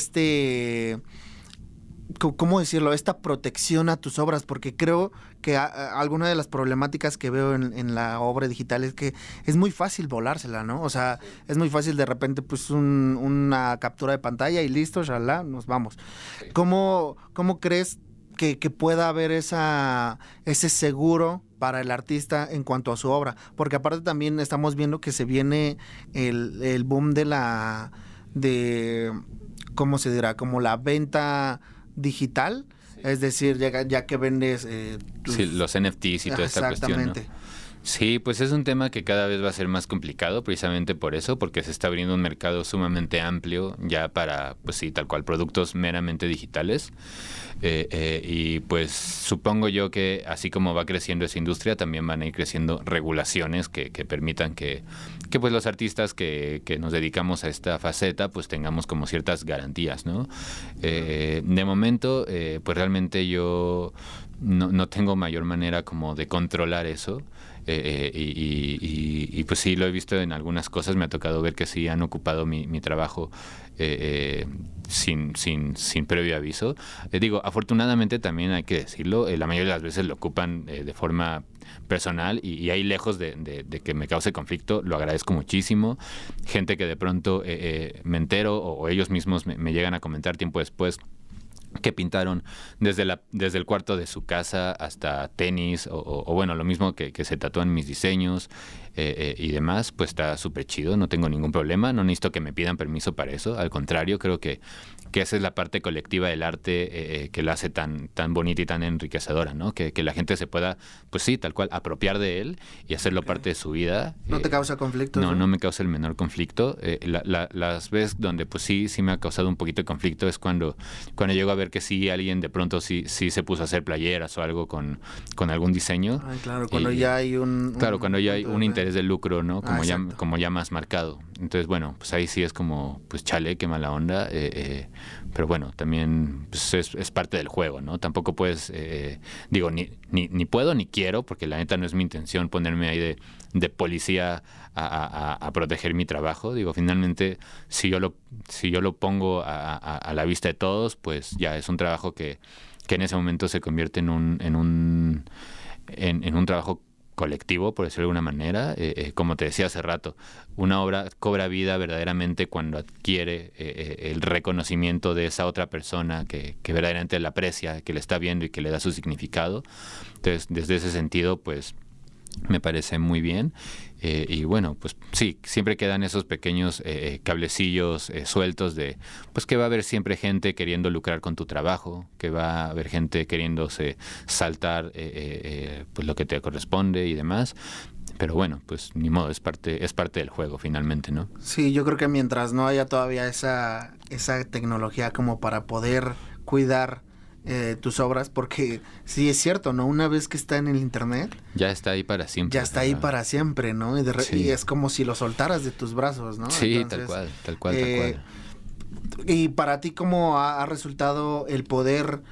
¿cómo decirlo? Esta protección a tus obras, porque creo que alguna de las problemáticas que veo en la obra digital es que es muy fácil volársela, ¿no? O sea, es muy fácil de repente pues una captura de pantalla y listo, shalá, nos vamos. ¿Cómo crees que pueda haber ese seguro para el artista en cuanto a su obra? Porque aparte también estamos viendo que se viene el boom de ¿cómo se dirá? Como la venta digital, es decir, ya que vendes
sí, los NFTs y toda esta cuestión, ¿no? Sí, pues es un tema que cada vez va a ser más complicado precisamente por eso, porque se está abriendo un mercado sumamente amplio ya para, pues sí, tal cual, productos meramente digitales. Y pues supongo yo que así como va creciendo esa industria, también van a ir creciendo regulaciones que permitan que pues los artistas que nos dedicamos a esta faceta pues tengamos como ciertas garantías, ¿no? De momento, pues realmente yo no tengo mayor manera como de controlar eso. Y pues sí, lo he visto en algunas cosas, me ha tocado ver que sí han ocupado mi trabajo sin previo aviso. Digo, afortunadamente también hay que decirlo, la mayoría de las veces lo ocupan de forma personal y ahí lejos de que me cause conflicto, lo agradezco muchísimo. Gente que de pronto me entero o ellos mismos me llegan a comentar tiempo después que pintaron desde el cuarto de su casa hasta tenis o bueno, lo mismo que se tatúan mis diseños y demás, pues está súper chido, no tengo ningún problema, no necesito que me pidan permiso para eso, al contrario, creo que esa es la parte colectiva del arte que la hace tan bonita y tan enriquecedora, ¿no? Que la gente se pueda, pues sí, tal cual, apropiar de él y hacerlo parte de su vida.
¿No te causa conflicto?
No me causa el menor conflicto. Las veces donde pues sí me ha causado un poquito de conflicto es cuando llego a ver que sí alguien de pronto sí se puso a hacer playeras o algo con algún diseño.
Ay, claro, cuando ya hay
cuando ya hay un interés de lucro, ¿no? Como ya más marcado. Entonces, bueno, pues ahí sí es como, pues chale, qué mala onda. Pero bueno, también pues es parte del juego, ¿no? Tampoco puedes, digo, ni puedo ni quiero, porque la neta no es mi intención ponerme ahí de policía a proteger mi trabajo. Digo, finalmente, si yo lo pongo a la vista de todos, pues ya es un trabajo que en ese momento se convierte en un trabajo colectivo, por decirlo de alguna manera. Como te decía hace rato, una obra cobra vida verdaderamente cuando adquiere el reconocimiento de esa otra persona que verdaderamente la aprecia, que la está viendo y que le da su significado. Entonces, desde ese sentido, pues Me parece muy bien. Y bueno, pues sí, siempre quedan esos pequeños cablecillos sueltos de, pues que va a haber siempre gente queriendo lucrar con tu trabajo, que va a haber gente queriéndose saltar pues lo que te corresponde y demás. Pero bueno, pues ni modo, es parte del juego finalmente, ¿no?
Sí, yo creo que mientras no haya todavía esa tecnología como para poder cuidar tus obras, porque sí es cierto, ¿no? Una vez que está en el internet,
ya está ahí para siempre.
Ya está ahí para siempre, ¿no? Y es como si lo soltaras de tus brazos, ¿no?
Sí, entonces, tal cual.
Y para ti, ¿cómo ha resultado el poder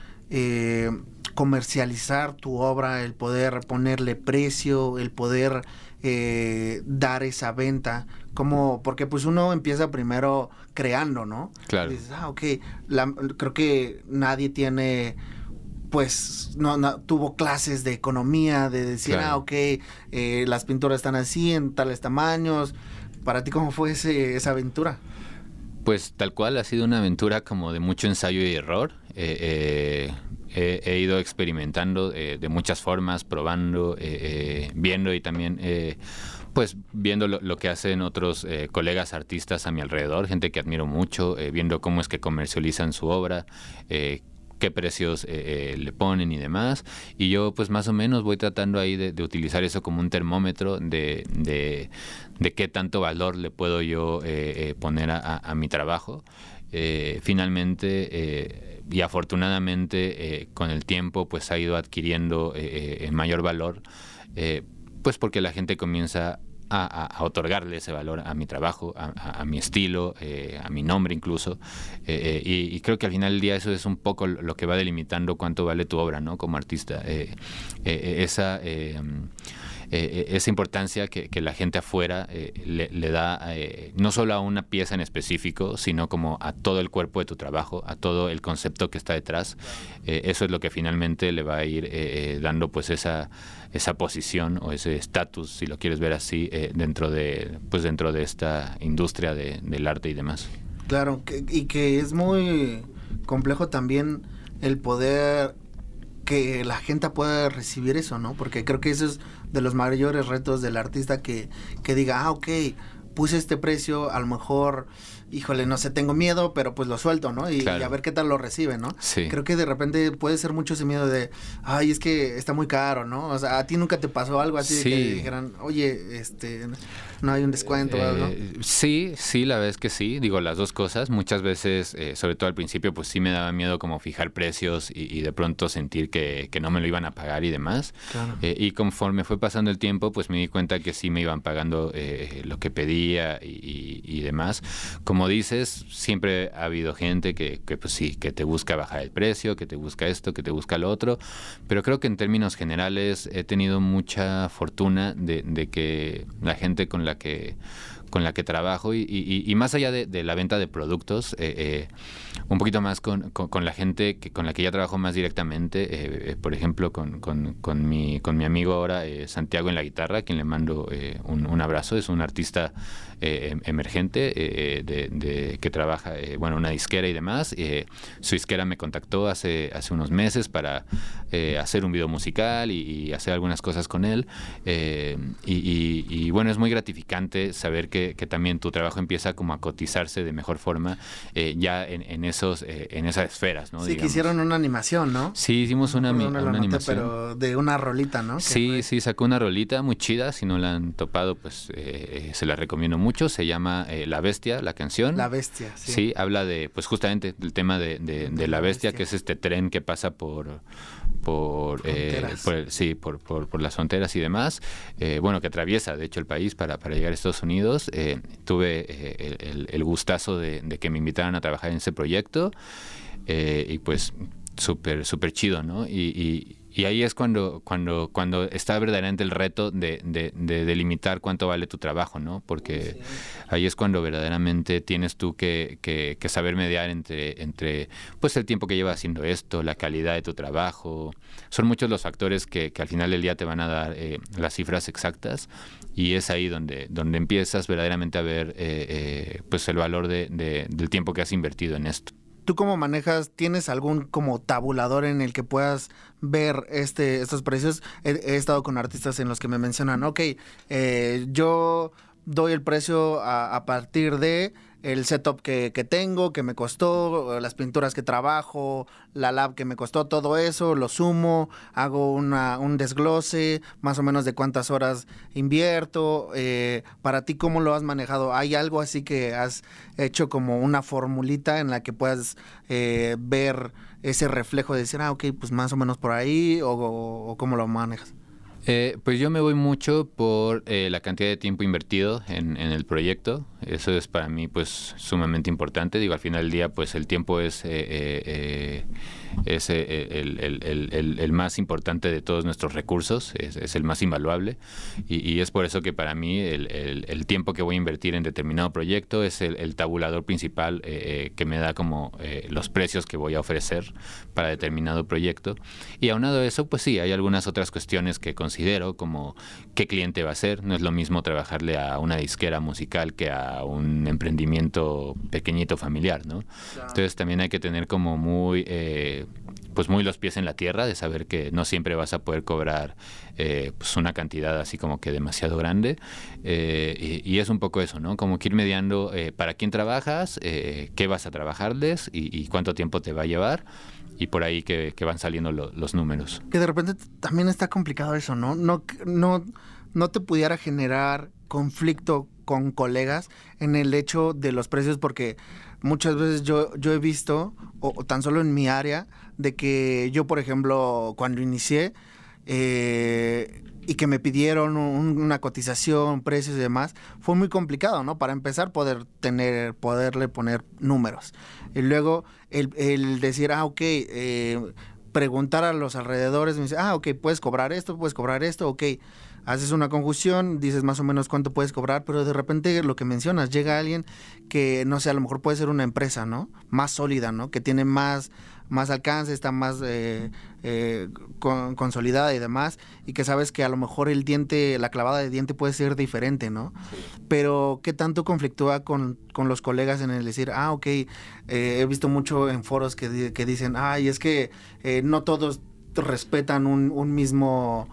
comercializar tu obra, el poder ponerle precio, el poder dar esa venta? Porque pues uno empieza primero creando, ¿no?
Claro.
Y dices, ok, creo que nadie tiene, pues, no tuvo clases de economía, de decir,
claro.
ok, las pinturas están así, en tales tamaños. ¿Para ti cómo fue esa aventura?
Pues tal cual, ha sido una aventura como de mucho ensayo y error. He ido experimentando de muchas formas, probando, viendo y también pues viendo lo que hacen otros colegas artistas a mi alrededor, gente que admiro mucho, viendo cómo es que comercializan su obra, qué precios le ponen y demás. Y yo pues más o menos voy tratando ahí de utilizar eso como un termómetro de qué tanto valor le puedo yo poner a mi trabajo. Finalmente y afortunadamente con el tiempo pues ha ido adquiriendo mayor valor, pues porque la gente comienza a otorgarle ese valor a mi trabajo, a mi estilo, a mi nombre incluso, y creo que al final del día eso es un poco lo que va delimitando cuánto vale tu obra, ¿no? Como artista, esa importancia que la gente afuera le da no solo a una pieza en específico, sino como a todo el cuerpo de tu trabajo, a todo el concepto que está detrás. Eso es lo que finalmente le va a ir dando pues esa posición o ese estatus, si lo quieres ver así, dentro de esta industria del arte y demás.
Claro, y que es muy complejo también el poder que la gente pueda recibir eso, ¿no? Porque creo que eso es de los mayores retos del artista, que diga, ok, puse este precio, a lo mejor, híjole, no sé, tengo miedo, pero pues lo suelto, ¿no? Y a ver qué tal lo recibe, ¿no?
Sí.
Creo que de repente puede ser mucho ese miedo de, ay, es que está muy caro, ¿no? O sea, ¿a ti nunca te pasó algo así
sí.
de que dijeran, oye, no hay un descuento o algo?
Sí, la verdad es que sí, digo las dos cosas. Muchas veces, sobre todo al principio, pues sí me daba miedo como fijar precios y de pronto sentir que no me lo iban a pagar y demás.
Claro.
Y conforme fue pasando el tiempo, pues me di cuenta que sí me iban pagando lo que pedía y demás. Como dices, siempre ha habido gente que pues sí, que te busca bajar el precio, que te busca esto, que te busca lo otro, pero creo que en términos generales he tenido mucha fortuna de que la gente con la que trabajo y más allá de la venta de productos, un poquito más con la gente con la que ya trabajo más directamente, por ejemplo con mi amigo ahora Santiago en la guitarra, a quien le mando un abrazo. Es un artista emergente que trabaja una disquera y demás. Su disquera me contactó hace unos meses para hacer un video musical y hacer algunas cosas con él, y bueno, es muy gratificante saber que también tu trabajo empieza como a cotizarse de mejor forma ya en esas esferas, ¿no?
Sí,
digamos.
Que hicieron una animación, ¿no?
Sí, hicimos una animación.
Pero de una rolita, ¿no?
Sí, sacó una rolita muy chida. Si no la han topado, pues se la recomiendo mucho. Se llama La Bestia, la canción.
La Bestia, sí.
Sí, habla de, pues justamente del tema de la bestia, que es este tren que pasa por las fronteras y demás, que atraviesa de hecho el país para llegar a Estados Unidos. Tuve el gustazo de que me invitaran a trabajar en ese proyecto, y pues súper chido, ¿no? Y ahí es cuando está verdaderamente el reto de delimitar cuánto vale tu trabajo, ¿no? Porque ahí es cuando verdaderamente tienes tú que saber mediar entre pues el tiempo que llevas haciendo esto, la calidad de tu trabajo. Son muchos los factores que al final del día te van a dar las cifras exactas, y es ahí donde empiezas verdaderamente a ver pues el valor del tiempo que has invertido en esto.
¿Tú cómo manejas? ¿Tienes algún como tabulador en el que puedas ver estos precios? He estado con artistas en los que me mencionan, ok, yo doy el precio a partir de el setup que tengo, que me costó, las pinturas que trabajo, la lab que me costó, todo eso, lo sumo, hago un desglose, más o menos de cuántas horas invierto. Para ti, ¿cómo lo has manejado? ¿Hay algo así que has hecho como una formulita en la que puedas ver ese reflejo de decir, ok, pues más o menos por ahí, o cómo lo manejas?
Pues yo me voy mucho por la cantidad de tiempo invertido en el proyecto. Eso es para mí pues sumamente importante. Digo, al final del día pues el tiempo es el más importante de todos nuestros recursos, es el más invaluable y es por eso que para mí el tiempo que voy a invertir en determinado proyecto es el tabulador principal que me da como los precios que voy a ofrecer para determinado proyecto. Y aunado a eso, pues sí, hay algunas otras cuestiones que considero como qué cliente va a ser. No es lo mismo trabajarle a una disquera musical que a un emprendimiento pequeñito familiar, ¿no? Claro. Entonces también hay que tener como muy los pies en la tierra, de saber que no siempre vas a poder cobrar pues una cantidad así como que demasiado grande, y es un poco eso, ¿no? Como que ir mediando para quién trabajas, qué vas a trabajarles y cuánto tiempo te va a llevar, y por ahí que van saliendo los números.
Que de repente también está complicado eso, ¿no? No te pudiera generar conflicto con colegas en el hecho de los precios, porque muchas veces yo he visto, o tan solo en mi área, de que yo, por ejemplo, cuando inicié y que me pidieron una cotización, precios y demás, fue muy complicado, ¿no? Para empezar, poderle poner números. Y luego el decir, ok, preguntar a los alrededores, me dice, ok, puedes cobrar esto, ok. Haces una conjunción, dices más o menos cuánto puedes cobrar, pero de repente lo que mencionas, llega alguien que, no sé, a lo mejor puede ser una empresa, ¿no? Más sólida, ¿no? Que tiene más alcance, está más consolidada y demás, y que sabes que a lo mejor la clavada de diente puede ser diferente, ¿no? Sí. Pero ¿qué tanto conflictúa con los colegas en el decir, ok, he visto mucho en foros que dicen, es que no todos respetan un mismo...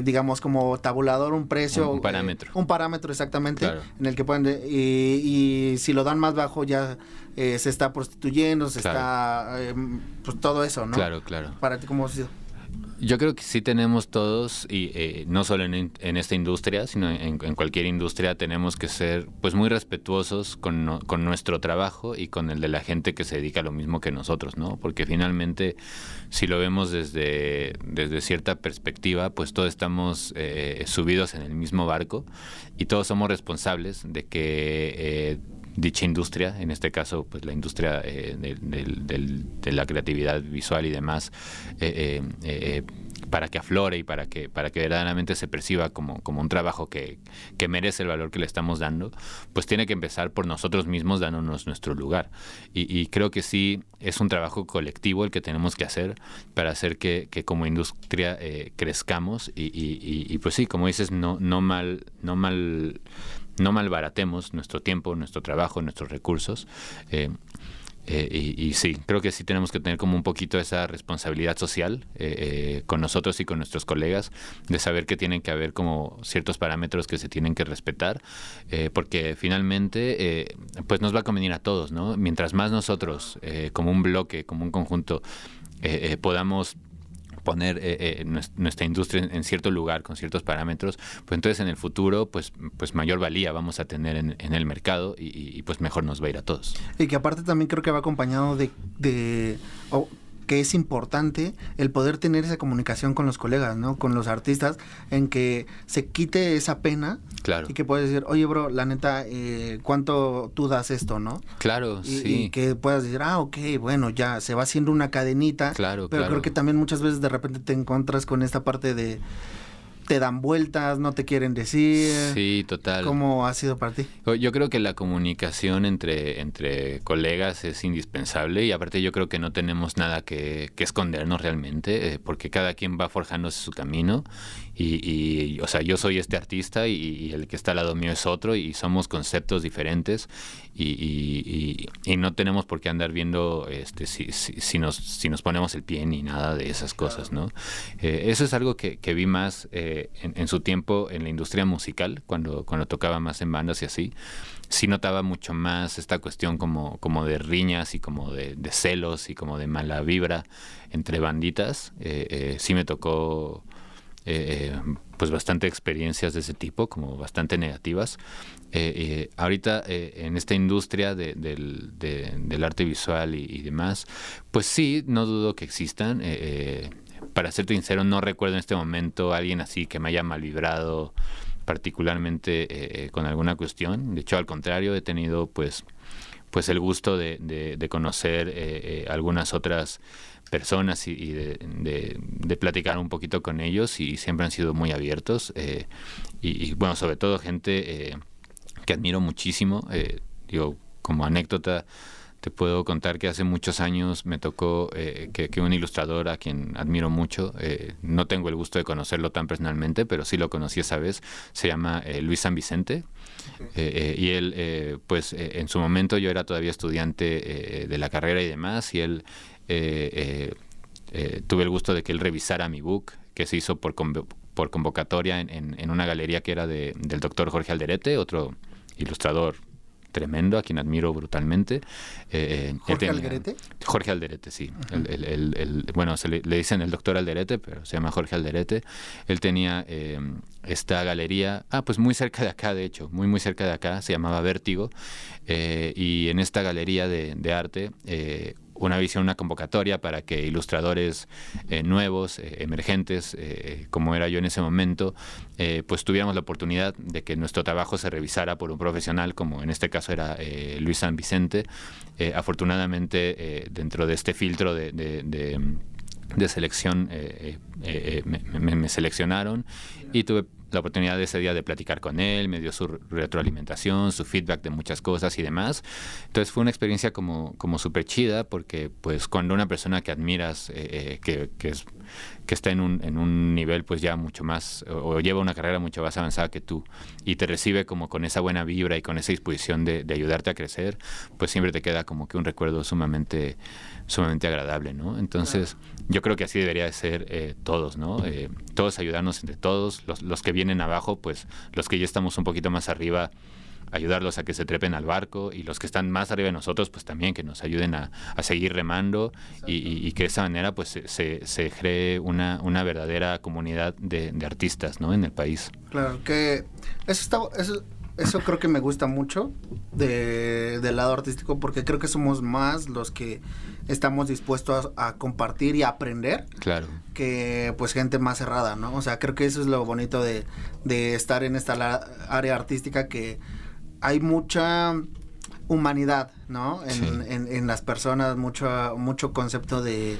digamos como tabulador, un precio,
un parámetro.
Un parámetro exactamente, claro, en el que pueden, y si lo dan más bajo ya se está prostituyendo, claro, está, pues todo eso, ¿no?
Claro.
Para ti, ¿cómo ha sido?
Yo creo que sí tenemos todos, y no solo en esta industria, sino en cualquier industria, tenemos que ser pues muy respetuosos con nuestro trabajo y con el de la gente que se dedica a lo mismo que nosotros, ¿no? Porque finalmente, si lo vemos desde cierta perspectiva, pues todos estamos subidos en el mismo barco y todos somos responsables de que dicha industria, en este caso pues la industria de la creatividad visual y demás, para que aflore y para que verdaderamente se perciba como un trabajo que merece el valor que le estamos dando, pues tiene que empezar por nosotros mismos dándonos nuestro lugar. Y creo que sí es un trabajo colectivo el que tenemos que hacer para hacer que como industria crezcamos y pues sí, como dices, no malbaratemos nuestro tiempo, nuestro trabajo, nuestros recursos. Y sí, creo que sí tenemos que tener como un poquito esa responsabilidad social con nosotros y con nuestros colegas, de saber que tienen que haber como ciertos parámetros que se tienen que respetar, porque finalmente pues nos va a convenir a todos, ¿no? Mientras más nosotros como un bloque, como un conjunto podamos poner nuestra industria en cierto lugar con ciertos parámetros, pues entonces en el futuro pues mayor valía vamos a tener en el mercado y pues mejor nos va a ir a todos.
Y que aparte también creo que va acompañado que es importante el poder tener esa comunicación con los colegas, ¿no? Con los artistas, en que se quite esa pena.
Claro.
Y que puedes decir, oye, bro, la neta, ¿cuánto tú das esto, no?
Claro, sí.
Y que puedas decir, ok, bueno, ya se va haciendo una cadenita.
Claro,
pero creo que también muchas veces de repente te encuentras con esta parte de te dan vueltas, no te quieren decir.
Sí, total.
¿Cómo ha sido para ti?
Yo creo que la comunicación entre colegas es indispensable y aparte yo creo que no tenemos nada que escondernos realmente, porque cada quien va forjándose su camino y o sea, yo soy este artista y el que está al lado mío es otro y somos conceptos diferentes y no tenemos por qué andar viendo si nos ponemos el pie ni nada de esas cosas, ¿no? Eso es algo que vi más en su tiempo en la industria musical, cuando tocaba más en bandas y así. Sí notaba mucho más esta cuestión como de riñas y como de celos y como de mala vibra entre banditas. Sí me tocó pues bastante experiencias de ese tipo, como bastante negativas. Ahorita en esta industria del arte visual y demás, pues sí, no dudo que existan. Para ser sincero, no recuerdo en este momento a alguien así que me haya mal vibrado particularmente con alguna cuestión. De hecho, al contrario, he tenido pues el gusto de conocer algunas otras personas y de platicar un poquito con ellos y siempre han sido muy abiertos y bueno, sobre todo gente que admiro muchísimo. Digo, como anécdota, te puedo contar que hace muchos años me tocó que un ilustrador a quien admiro mucho, no tengo el gusto de conocerlo tan personalmente, pero sí lo conocí esa vez, se llama Luis San Vicente. Y él, pues en su momento yo era todavía estudiante de la carrera y demás, y él tuve el gusto de que él revisara mi book, que se hizo por convocatoria en una galería que era del doctor Jorge Alderete, otro ilustrador tremendo, a quien admiro brutalmente.
¿Jorge Alderete?
Jorge Alderete, sí. Bueno, le dicen el doctor Alderete, pero se llama Jorge Alderete. Él tenía esta galería, pues muy cerca de acá, de hecho, muy cerca de acá, se llamaba Vértigo, y en esta galería de arte una visión, una convocatoria para que ilustradores nuevos, emergentes, como era yo en ese momento, pues tuviéramos la oportunidad de que nuestro trabajo se revisara por un profesional, como en este caso era Luis San Vicente. Afortunadamente, dentro de este filtro de selección, me seleccionaron y tuve la oportunidad de ese día de platicar con él, me dio su retroalimentación, su feedback de muchas cosas y demás. Entonces fue una experiencia como súper chida, porque pues cuando una persona que admiras, que está en un nivel pues ya mucho más, o lleva una carrera mucho más avanzada que tú, y te recibe como con esa buena vibra y con esa disposición de ayudarte a crecer, pues siempre te queda como que un recuerdo sumamente agradable, ¿no? Entonces yo creo que así debería de ser todos, ¿no? Todos ayudarnos entre todos, los que vienen abajo, pues los que ya estamos un poquito más arriba, ayudarlos a que se trepen al barco, y los que están más arriba de nosotros, pues también que nos ayuden a seguir remando y que de esa manera pues se cree una verdadera comunidad de artistas, ¿no? En el país.
Claro, que eso creo que me gusta mucho del lado artístico, porque creo que somos más los que estamos dispuestos a compartir y a aprender.
Claro.
Que pues gente más cerrada, ¿no? O sea, creo que eso es lo bonito de estar en esta área artística, que hay mucha humanidad, ¿no? En las personas, mucho concepto de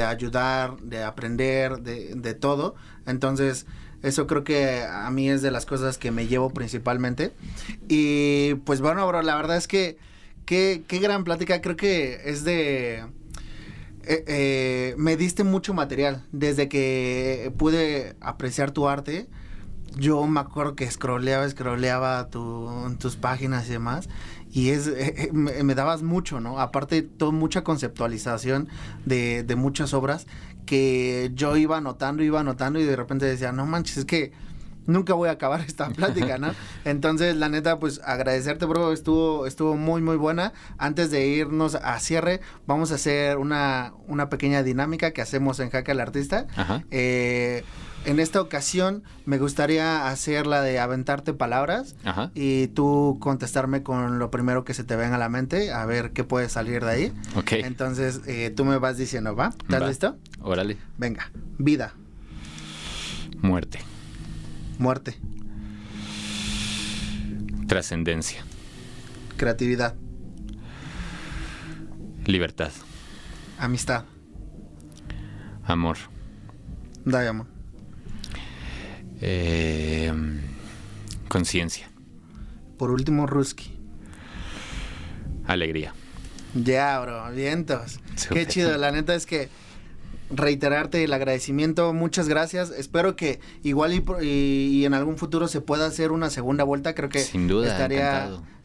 ayudar, de aprender, de todo. Entonces, eso creo que a mí es de las cosas que me llevo principalmente. Y pues bueno, bro, la verdad es que qué gran plática. Creo que es me diste mucho material. Desde que pude apreciar tu arte, yo me acuerdo que scrolleaba tus páginas y demás, y me dabas mucho, ¿no? Aparte, mucha conceptualización de muchas obras que yo iba anotando y de repente decía, no manches, es que nunca voy a acabar esta plática, ¿no? Entonces, la neta, pues agradecerte, bro, estuvo muy, muy buena. Antes de irnos a cierre, vamos a hacer una pequeña dinámica que hacemos en Jaque al Artista.
Ajá.
En esta ocasión me gustaría hacer la de aventarte palabras.
Ajá.
Y tú contestarme con lo primero que se te venga a la mente, a ver qué puede salir de ahí.
Ok.
Entonces, tú me vas diciendo, ¿va? ¿Estás listo?
Órale.
Venga. Vida.
Muerte.
Muerte.
Trascendencia.
Creatividad.
Libertad.
Amistad.
Amor.
Diamond.
Conciencia.
Por último, Ruski.
Alegría.
Ya, bro, vientos.
Súper.
Qué chido, la neta es que reiterarte el agradecimiento, muchas gracias. Espero que igual y en algún futuro se pueda hacer una segunda vuelta. Creo que
sin duda,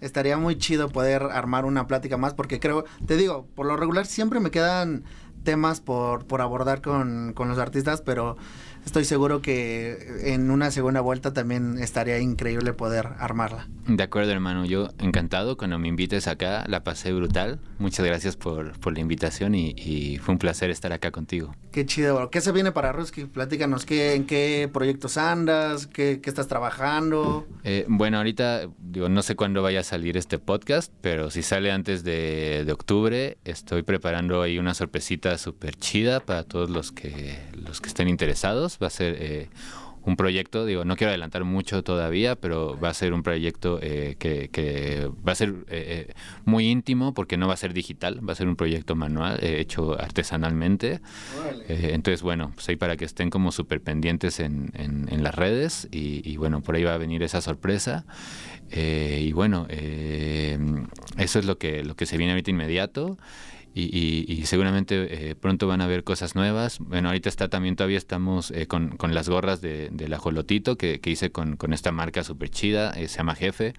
estaría muy chido poder armar una plática más, porque creo, te digo, por lo regular siempre me quedan temas por abordar con los artistas, pero estoy seguro que en una segunda vuelta también estaría increíble poder armarla.
De acuerdo, hermano, yo encantado. Cuando me invites acá, la pasé brutal. Muchas gracias por la invitación y fue un placer estar acá contigo.
Qué chido, bro. ¿Qué se viene para Ruski? Platícanos, ¿en qué proyectos andas? ¿Qué estás trabajando?
Bueno, ahorita, no sé cuándo vaya a salir este podcast, pero si sale antes de octubre, estoy preparando ahí una sorpresita súper chida para todos los que estén interesados. Va a ser un proyecto, no quiero adelantar mucho todavía, pero va a ser un proyecto que va a ser muy íntimo, porque no va a ser digital, va a ser un proyecto manual, hecho artesanalmente. Entonces, bueno, pues ahí para que estén como súper pendientes en las redes y bueno, por ahí va a venir esa sorpresa. Y bueno, eso es lo que se viene ahorita inmediato. Y seguramente pronto van a ver cosas nuevas. Bueno, ahorita todavía estamos con las gorras del ajolotito que hice con esta marca súper chida, se llama Jefe.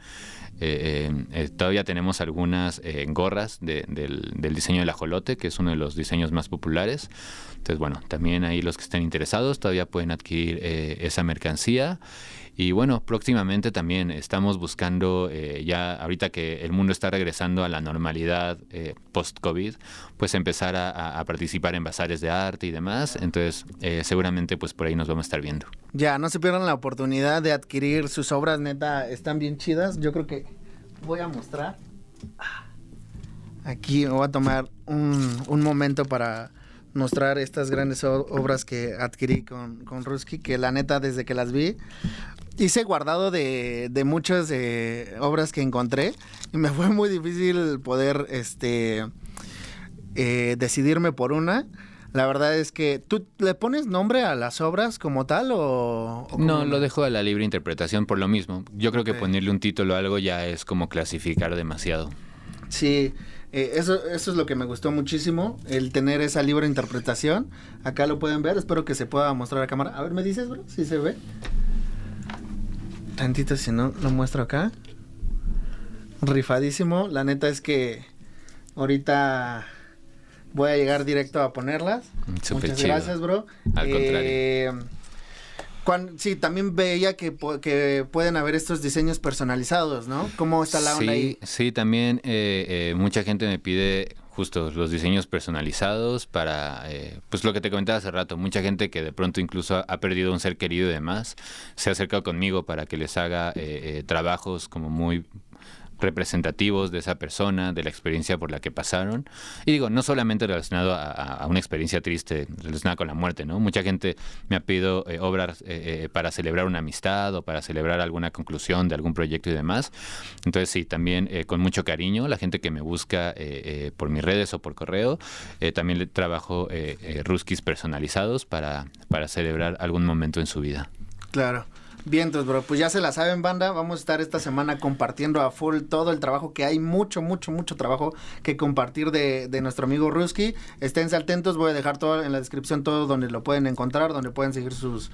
Todavía tenemos algunas gorras del diseño del ajolote, que es uno de los diseños más populares. Entonces, bueno, también ahí los que estén interesados todavía pueden adquirir esa mercancía. Y bueno, próximamente también estamos buscando, ya ahorita que el mundo está regresando a la normalidad post-COVID, pues empezar a participar en bazares de arte y demás. Entonces, seguramente pues por ahí nos vamos a estar viendo.
Ya, no se pierdan la oportunidad de adquirir sus obras, neta, están bien chidas. Yo creo que voy a mostrar. Aquí me voy a tomar un momento para mostrar estas grandes obras que adquirí con Ruski, que la neta desde que las vi hice guardado de muchas obras que encontré y me fue muy difícil poder decidirme por una. La verdad es que, ¿tú le pones nombre a las obras como tal o
no, lo dejo a la libre interpretación por lo mismo. Yo creo que ponerle un título a algo ya es como clasificar demasiado.
Sí, eso es lo que me gustó muchísimo, el tener esa libre interpretación. Acá lo pueden ver, espero que se pueda mostrar a cámara. A ver, ¿me dices, bro? ¿Sí se ve? Tantito, si no, lo muestro acá. Rifadísimo, la neta es que ahorita voy a llegar directo a ponerlas.
Súper
Muchas
chido.
Gracias, bro.
Al contrario.
Sí, también veía que pueden haber estos diseños personalizados, ¿no? ¿Cómo está la onda ahí?
Sí, también mucha gente me pide justo los diseños personalizados para, pues lo que te comentaba hace rato, mucha gente que de pronto incluso ha perdido un ser querido y demás, se ha acercado conmigo para que les haga trabajos como muy representativos de esa persona, de la experiencia por la que pasaron. Y digo, no solamente relacionado a una experiencia triste relacionada con la muerte, ¿no? Mucha gente me ha pedido obras para celebrar una amistad o para celebrar alguna conclusión de algún proyecto y demás. Entonces sí, también con mucho cariño, la gente que me busca por mis redes o por correo, también le trabajo ruskis personalizados para celebrar algún momento en su vida.
Claro. Vientos, bro, pues ya se la saben, banda, vamos a estar esta semana compartiendo a full todo el trabajo, que hay mucho trabajo que compartir de nuestro amigo Ruski. Esténse atentos, voy a dejar todo en la descripción, todo donde lo pueden encontrar, donde pueden seguir sus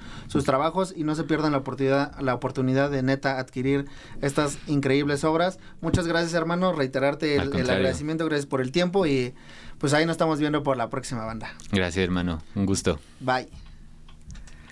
trabajos, y no se pierdan la oportunidad de neta adquirir estas increíbles obras. Muchas gracias, hermano, reiterarte el agradecimiento, gracias por el tiempo, y pues ahí nos estamos viendo por la próxima, banda.
Gracias, hermano, un gusto.
Bye.